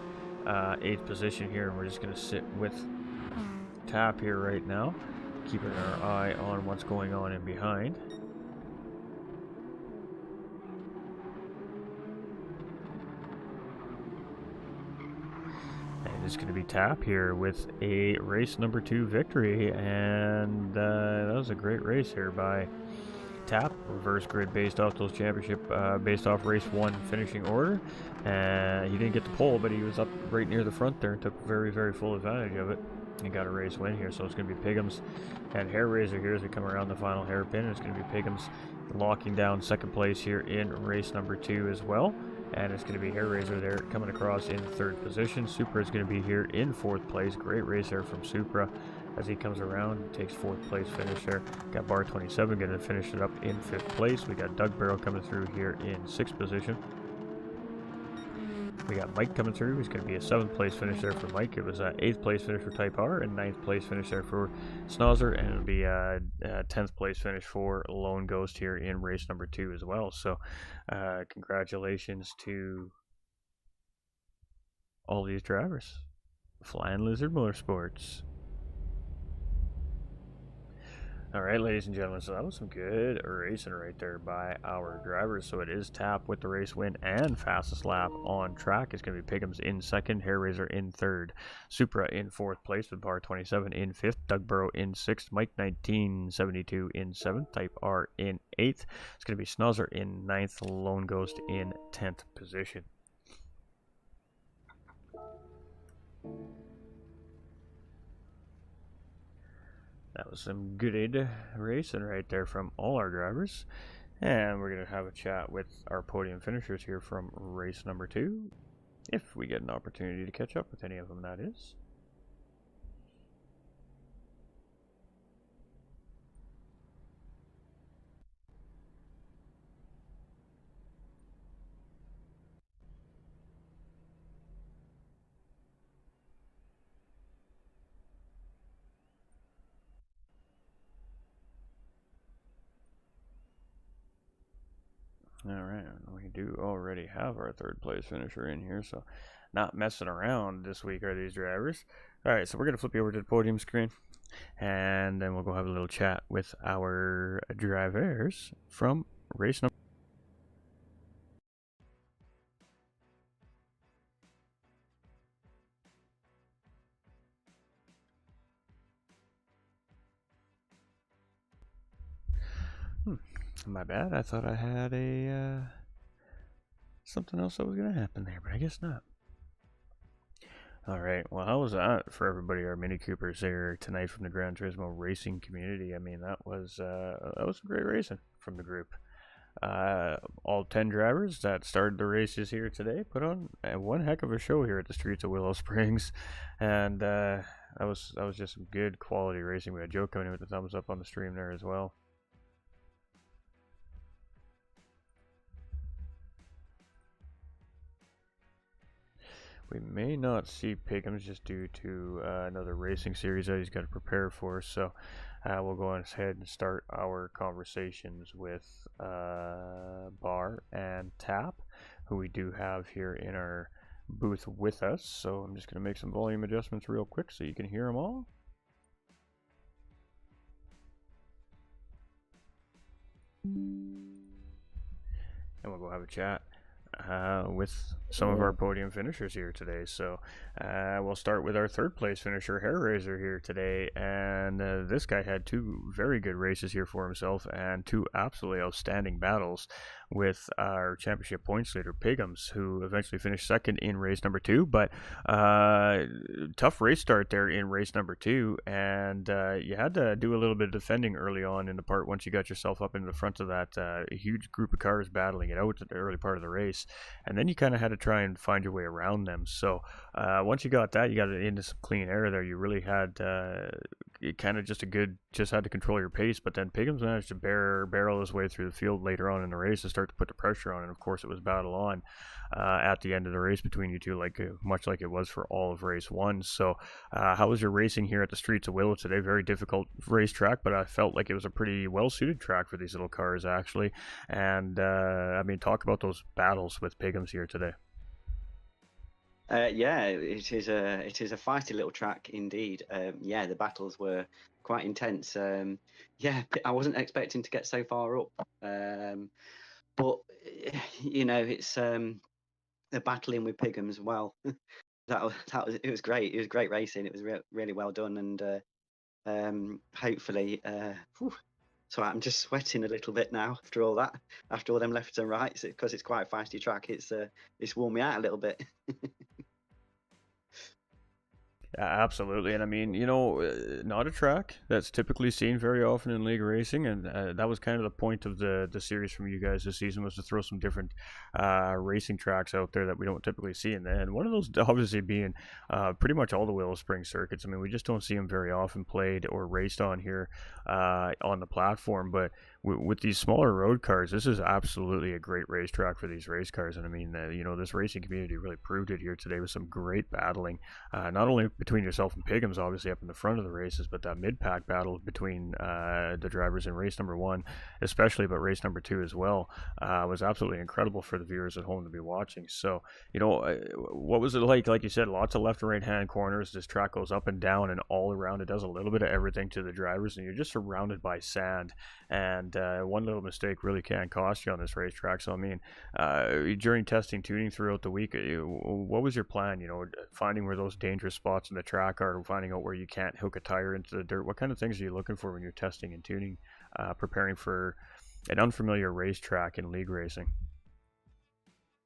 8th position here, and we're just going to sit with Tap here right now, keeping our eye on what's going on in behind. And it's going to be Tap here with a race number 2 victory, and that was a great race here by Tap. Reverse grid based off those championship, based off race 1 finishing order. He didn't get the pole, but he was up right near the front there and took very, very full advantage of it and got a race win here. So it's going to be Piggums and Hair Razor here as we come around the final hairpin. It's going to be Piggums locking down 2nd place here in race number 2 as well. And it's going to be Hair Razor there coming across in 3rd position. Supra is going to be here in 4th place. Great race there from Supra as he comes around, takes 4th place finish there. Got Bar 27 going to finish it up in 5th place. We got Doug Barrel coming through here in 6th position. We got Mike coming through. He's going to be a 7th place finish there for Mike. It was an 8th place finish for Type R and 9th place finish there for Snozzer, and it'll be a 10th place finish for Lone Ghost here in race number 2 as well. So congratulations to all these drivers. Flying Lizard Motorsports. Alright, ladies and gentlemen, so that was some good racing right there by our drivers. So it is Tap with the race win and fastest lap on track. It's going to be Piggums in 2nd, Hair Razor in 3rd, Supra in 4th place with Bar 27 in 5th, Doug Burrow in 6th, Mike 1972 in 7th, Type R in 8th. It's going to be Snozzer in 9th, Lone Ghost in 10th position. That was some good racing right there from all our drivers. And we're going to have a chat with our podium finishers here from race number 2. If we get an opportunity to catch up with any of them, that is. Alright, we do already have our 3rd place finisher in here, so not messing around this week are these drivers. Alright, so we're going to flip you over to the podium screen, and then we'll go have a little chat with our drivers from race number. My bad, I thought I had a something else that was going to happen there, but I guess not. Alright, well, how was that for everybody, our Mini Coopers here tonight from the Gran Turismo racing community? I mean, that was some great racing from the group. All 10 drivers that started the races here today put on one heck of a show here at the streets of Willow Springs, and that was just some good quality racing. We had Joe coming in with the thumbs up on the stream there as well. We may not see Piggums just due to another racing series that he's got to prepare for, so we'll go ahead and start our conversations with Bar and Tap, who we do have here in our booth with us. So I'm just going to make some volume adjustments real quick so you can hear them all. And we'll go have a chat with some of our podium finishers here today. So we'll start with our 3rd place finisher, Hair Razor, here today, and this guy had 2 very good races here for himself and 2 absolutely outstanding battles with our championship points leader Piggums, who eventually finished 2nd in race number 2, but tough race start there in race number 2, and you had to do a little bit of defending early on in the part once you got yourself up into the front of that huge group of cars battling it out at the early part of the race, and then you kind of had to try and find your way around them. So once you got that, you got it into some clean air there. You really had kind of just had to control your pace, but then Piggums managed to barrel his way through the field later on in the race and start to put the pressure on, and of course it was battle on at the end of the race between you two, much like it was for all of race 1. So how was your racing here at the streets of Willow today? Very difficult racetrack, but I felt like it was a pretty well suited track for these little cars actually, and I mean, talk about those battles with Piggums here today. Yeah, it is a feisty little track indeed. Yeah, the battles were quite intense. Yeah, I wasn't expecting to get so far up, but you know, it's the battling with Piggums. Well, it was great. It was great racing. It was really well done, and hopefully, sorry, I'm just sweating a little bit now after all that, after all them lefts and rights, because it's quite a feisty track. It's worn me out a little bit. Absolutely, and I mean, you know, not a track that's typically seen very often in league racing, and that was kind of the point of the series from you guys this season, was to throw some different racing tracks out there that we don't typically see, and one of those obviously being pretty much all the Willow Spring circuits. I mean, we just don't see them very often played or raced on here on the platform, but with these smaller road cars, this is absolutely a great racetrack for these race cars. And I mean, this racing community really proved it here today with some great battling, not only between yourself and Piggums, obviously up in the front of the races, but that mid-pack battle between the drivers in race number 1, especially, but race number 2 as well, was absolutely incredible for the viewers at home to be watching. So, what was it like? Like you said, lots of left and right hand corners. This track goes up and down and all around. It does a little bit of everything to the drivers, and you're just surrounded by sand. And one little mistake really can cost you on this racetrack. So, I mean, during testing, tuning throughout the week, what was your plan? Finding where those dangerous spots in the track are, finding out where you can't hook a tire into the dirt. What kind of things are you looking for when you're testing and tuning, preparing for an unfamiliar racetrack in league racing?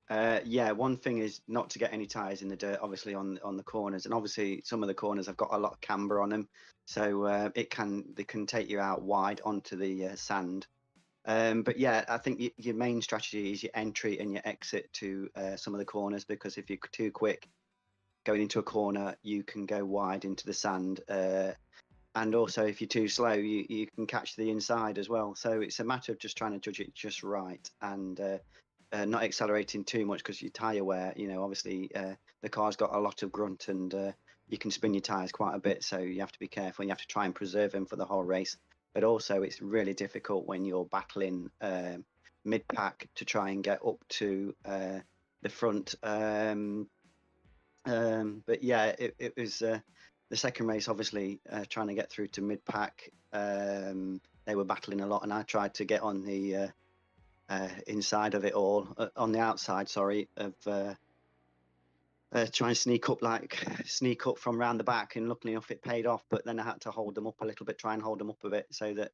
Yeah, one thing is not to get any tires in the dirt, obviously on the corners, and obviously some of the corners have got a lot of camber on them, so they can take you out wide onto the sand. But yeah, I think your main strategy is your entry and your exit to some of the corners, because if you're too quick going into a corner, you can go wide into the sand. And also, if you're too slow, you can catch the inside as well. So it's a matter of just trying to judge it just right, and not accelerating too much, because your tyre wear, obviously the car's got a lot of grunt, and you can spin your tyres quite a bit. So you have to be careful, and you have to try and preserve them for the whole race. But also, it's really difficult when you're battling mid-pack to try and get up to the front. But yeah, it was the second race, obviously, trying to get through to mid-pack. They were battling a lot, and I tried to get on the inside of it all, on the outside, sorry, of try and sneak up from round the back, and luckily enough it paid off. But then I had to hold them up a little bit, try and hold them up a bit, so that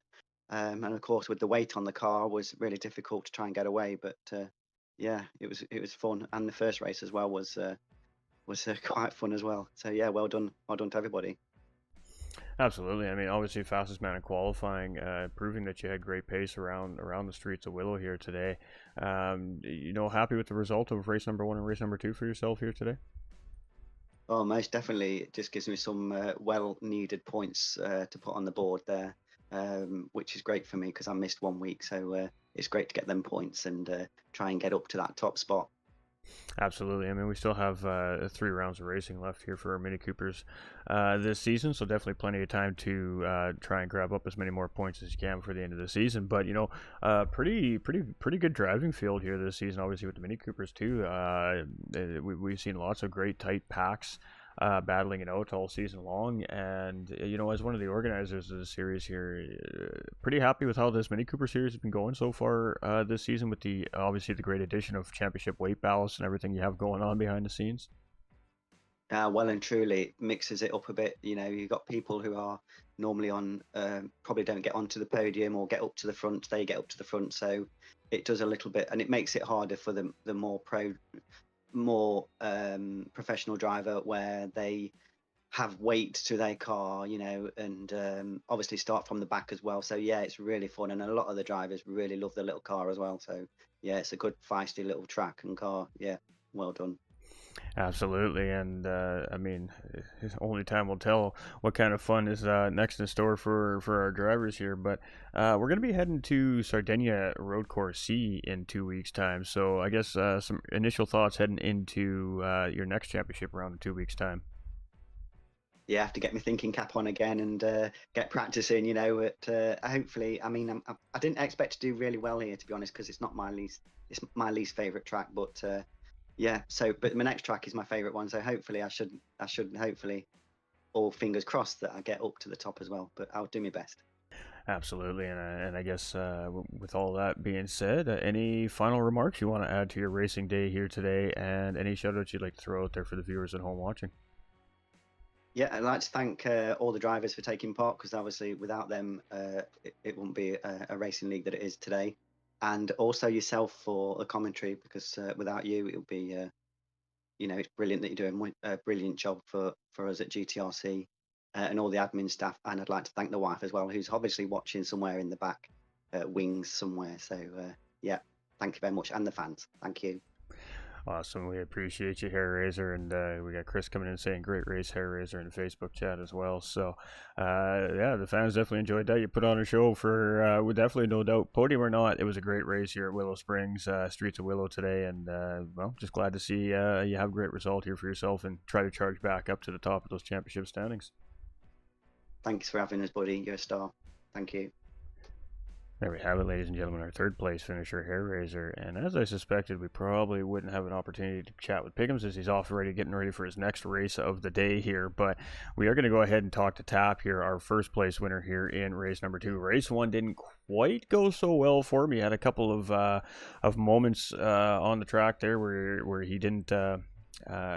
and of course with the weight on the car was really difficult to try and get away. But yeah, it was fun, and the first race as well was quite fun as well. So yeah, well done to everybody. Absolutely. I mean, obviously, fastest man in qualifying, proving that you had great pace around the streets of Willow here today. Happy with the result of race number 1 and race number 2 for yourself here today? Oh, most definitely. It just gives me some well-needed points to put on the board there, which is great for me because I missed 1 week. So it's great to get them points and try and get up to that top spot. Absolutely. I mean, we still have 3 rounds of racing left here for our Mini Coopers this season, so definitely plenty of time to try and grab up as many more points as you can for the end of the season. But pretty good driving field here this season. Obviously with the Mini Coopers too. We've seen lots of great tight packs. Battling it out all season long, and as one of the organizers of the series here, pretty happy with how this Mini Cooper series has been going so far this season, with obviously the great addition of championship weight ballast and everything you have going on behind the scenes. Well and truly mixes it up a bit. You've got people who are normally on probably don't get onto the podium or get up to the front. They get up to the front, so it does a little bit, and it makes it harder for the more professional driver, where they have weight to their car, and obviously start from the back as well. So yeah, it's really fun, and a lot of the drivers really love the little car as well. So yeah, it's a good feisty little track and car. Yeah, well done. Absolutely, and I mean, only time will tell what kind of fun is next in store for our drivers here. But we're going to be heading to Sardinia Road Course C in 2 weeks' time. So I guess some initial thoughts heading into your next championship round in 2 weeks' time. Yeah, I have to get my thinking cap on again and get practicing. But hopefully, I mean, I didn't expect to do really well here, to be honest, because it's my least favorite track. But yeah, but my next track is my favorite one, so hopefully I should hopefully, all fingers crossed, that I get up to the top as well, but I'll do my best. Absolutely, and I guess with all that being said, any final remarks you want to add to your racing day here today, and any shout-outs you'd like to throw out there for the viewers at home watching? Yeah, I'd like to thank all the drivers for taking part, because obviously without them it wouldn't be a racing league that it is today. And also yourself for the commentary, because without you, it would be, it's brilliant that you're doing a brilliant job for us at GTRC and all the admin staff. And I'd like to thank the wife as well, who's obviously watching somewhere in the back wings somewhere. So yeah, thank you very much. And the fans, thank you. Awesome. We appreciate you, Hair Razor, and we got Chris coming in saying great race, Hair Razor, in the Facebook chat as well. So, yeah, the fans definitely enjoyed that. You put on a show for, with definitely no doubt, podium or not. It was a great race here at Willow Springs, Streets of Willow today, and well, just glad to see you have a great result here for yourself and try to charge back up to the top of those championship standings. Thanks for having us, buddy. You're a star. Thank you. There we have it, ladies and gentlemen, our third place finisher, Hair Razor. And as I suspected, we probably wouldn't have an opportunity to chat with Pickums as he's off already getting ready for his next race of the day here. But we are going to go ahead and talk to Tap here, our first place winner here in race number 2. Race 1 didn't quite go so well for him. He had a couple of moments on the track there where he didn't...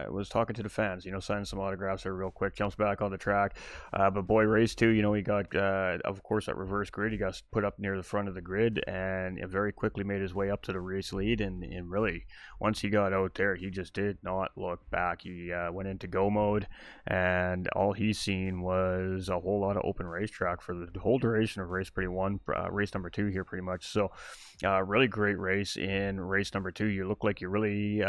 was talking to the fans, signing some autographs there real quick, jumps back on the track. But boy, race 2, he got, of course, that reverse grid. He got put up near the front of the grid and very quickly made his way up to the race lead. And really, once he got out there, he just did not look back. He went into go mode, and all he's seen was a whole lot of open racetrack for the whole duration of race number 2 here, pretty much. So, really great race in race number 2. You look like you really,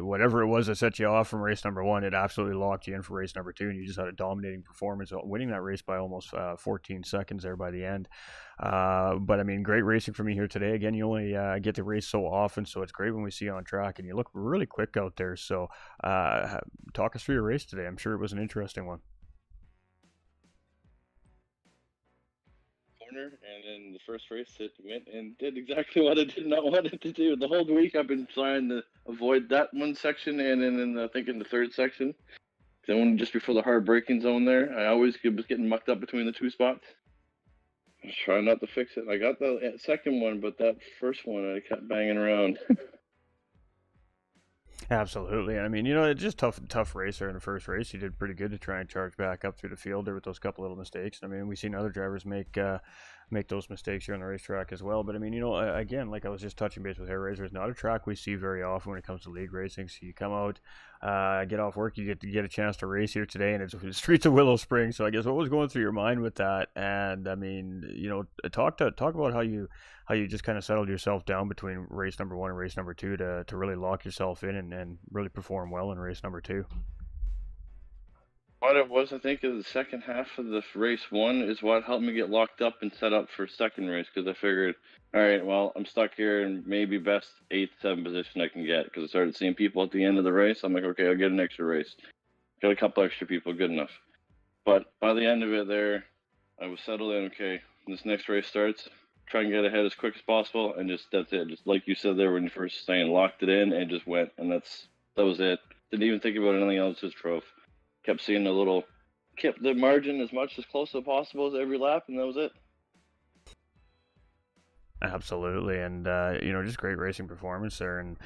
whatever it was that set you off from race number 1, it absolutely locked you in for race number 2, and you just had a dominating performance, winning that race by almost 14 seconds there by the end. But I mean, great racing for me here today. Again, you only get to race so often, so it's great when we see you on track, and you look really quick out there. So talk us through your race today. I'm sure it was an interesting one. And then the first race it went and did exactly what I did not want it to do. The whole week I've been trying to avoid that one section, and then I think in the third section, the one just before the hard braking zone there, I always was getting mucked up between the two spots. I was trying not to fix it. I got the second one, but that first one I kept banging around. Absolutely. I mean, it's just tough race there in the first race. He did pretty good to try and charge back up through the field there with those couple little mistakes. I mean, we've seen other drivers make those mistakes here on the racetrack as well. But I mean, again, like I was just touching base with Hair Razor, it's not a track we see very often when it comes to league racing. So you come out, get off work, you get a chance to race here today, and it's the Streets of Willow Springs. So I guess what was going through your mind with that? And I mean, talk about how you just kind of settled yourself down between race number 1 and race number 2 to really lock yourself in and really perform well in race number 2. What it was, I think, is the second half of the race 1 is what helped me get locked up and set up for second race, because I figured, all right, well, I'm stuck here in maybe best 8th, 7th position I can get, because I started seeing people at the end of the race. I'm like, okay, I'll get an extra race. Got a couple extra people, good enough. But by the end of it there, I was settled in, okay, when this next race starts, try and get ahead as quick as possible, and that's it. Just like you said there when you first saying, locked it in and just went, and that was it. Didn't even think about anything else, just drove. Kept seeing kept the margin as close as possible as every lap, and that was it. Absolutely, and just great racing performance there, and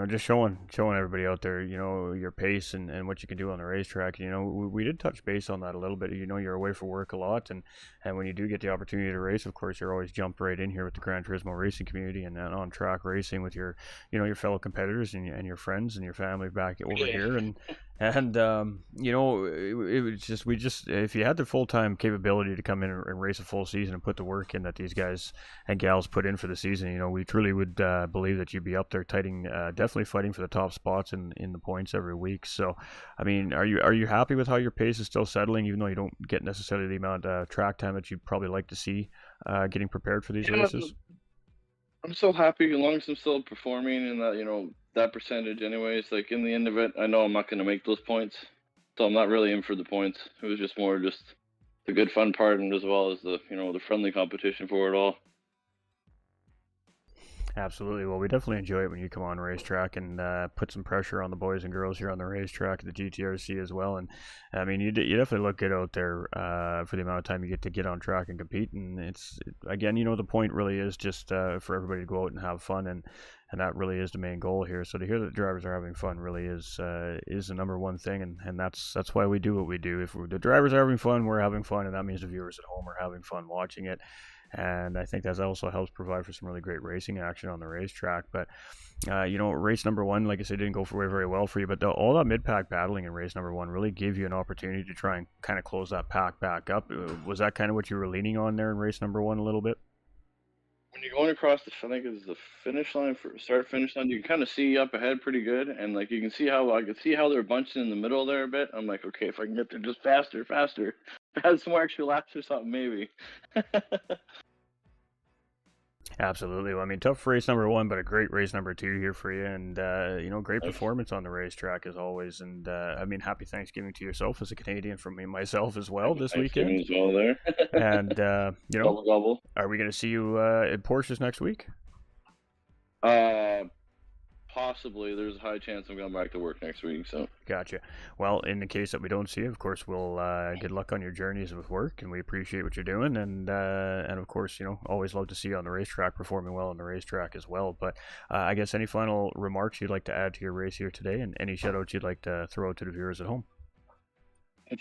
just showing everybody out there, your pace and what you can do on the racetrack. We did touch base on that a little bit. You're away for work a lot, and when you do get the opportunity to race, of course, you're always jumped right in here with the Gran Turismo racing community and on track racing with your your fellow competitors and your friends and your family back over here, and it was just if you had the full-time capability to come in and race a full season and put the work in that these guys and gals put in for the season, we truly would believe that you'd be up there definitely fighting for the top spots in the points every week. So, I mean, are you happy with how your pace is still settling, even though you don't get necessarily the amount of track time that you'd probably like to see getting prepared for these races? I'm so happy as long as I'm still performing in that, that percentage anyways. Like, in the end of it, I know I'm not going to make those points, so I'm not really in for the points. It was just more just the good fun part, and as well as the the friendly competition for it all. Absolutely. Well, we definitely enjoy it when you come on racetrack and put some pressure on the boys and girls here on the racetrack, the GTRC as well. And I mean, you definitely look good out there for the amount of time you get to get on track and compete. And again, the point really is just for everybody to go out and have fun, and that really is the main goal here. So to hear that the drivers are having fun really is the number one thing, and that's why we do what we do. If the drivers are having fun, we're having fun, and that means the viewers at home are having fun watching it. And I think that also helps provide for some really great racing action on the racetrack. But, race number 1, like I said, didn't go very well for you. But all that mid-pack battling in race number 1 really gave you an opportunity to try and kind of close that pack back up. Was that kind of what you were leaning on there in race number 1 a little bit? when you're going across I think it's the finish line for start finish line, you can kind of see up ahead pretty good, and like you can see how I can see how they're bunched in the middle there a bit. I'm like, okay, if I can get there just faster, add some more extra laps or something, maybe. Absolutely. Well, I mean, tough race number 1, but a great race number 2 here for you, and great performance on the racetrack as always. And I mean, happy Thanksgiving to yourself as a Canadian, from me myself as well this weekend. As well there. And double. Are we going to see you at Porsches next week? Possibly. There's a high chance I'm going back to work next week. So gotcha. Well, in the case that we don't see you, of course, we'll good luck on your journeys with work, and we appreciate what you're doing. And of course, always love to see you on the racetrack, performing well on the racetrack as well. But I guess any final remarks you'd like to add to your race here today, and any shout outs you'd like to throw out to the viewers at home?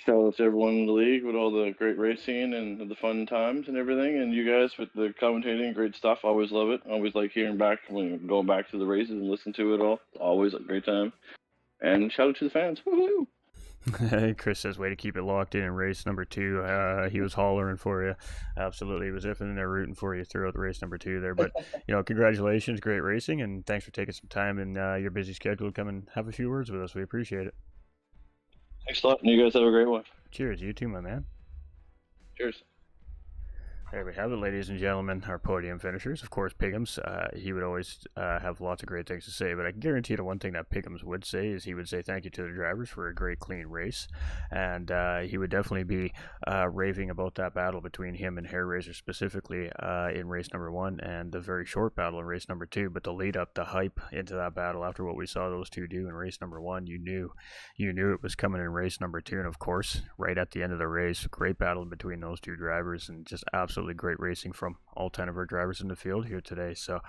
Shout out to everyone in the league with all the great racing and the fun times and everything, and you guys with the commentating, great stuff. Always love it. Always like hearing back when going back to the races and listen to it all. Always a great time. And shout out to the fans. Woohoo! Chris says, way to keep it locked in race number 2. He was hollering for you. Absolutely. He was iffing in there rooting for you throughout the race number 2 there. But, congratulations. Great racing. And thanks for taking some time in your busy schedule to come and have a few words with us. We appreciate it. Thanks a lot. And you guys have a great one. Cheers. You too, my man. Cheers. There we have it, ladies and gentlemen, our podium finishers. Of course, Piggums, he would always have lots of great things to say, but I can guarantee you one thing that Piggums would say is he would say thank you to the drivers for a great, clean race, and he would definitely be raving about that battle between him and Hair Razor specifically in race number 1, and the very short battle in race number 2, but the lead up, the hype into that battle after what we saw those two do in race number 1, you knew it was coming in race number 2, and of course, right at the end of the race, great battle between those two drivers, and just absolutely great racing from all 10 of our drivers in the field here today. So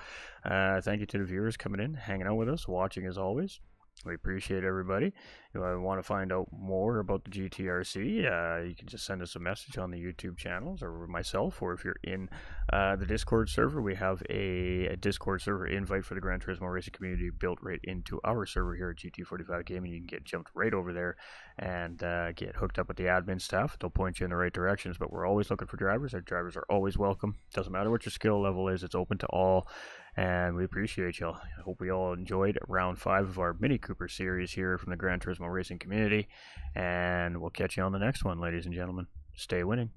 thank you to the viewers coming in, hanging out with us, watching as always. We appreciate everybody. If you want to find out more about the GTRC, you can just send us a message on the YouTube channels or myself, or if you're in the Discord server, we have a Discord server invite for the Gran Turismo racing community built right into our server here at GT45 Gaming. You can get jumped right over there and get hooked up with the admin staff. They'll point you in the right directions, but we're always looking for drivers. Our drivers are always welcome. Doesn't matter what your skill level is, it's open to all. And we appreciate y'all. I hope we all enjoyed round 5 of our Mini Cooper series here from the Gran Turismo racing community. And we'll catch you on the next one, ladies and gentlemen. Stay winning.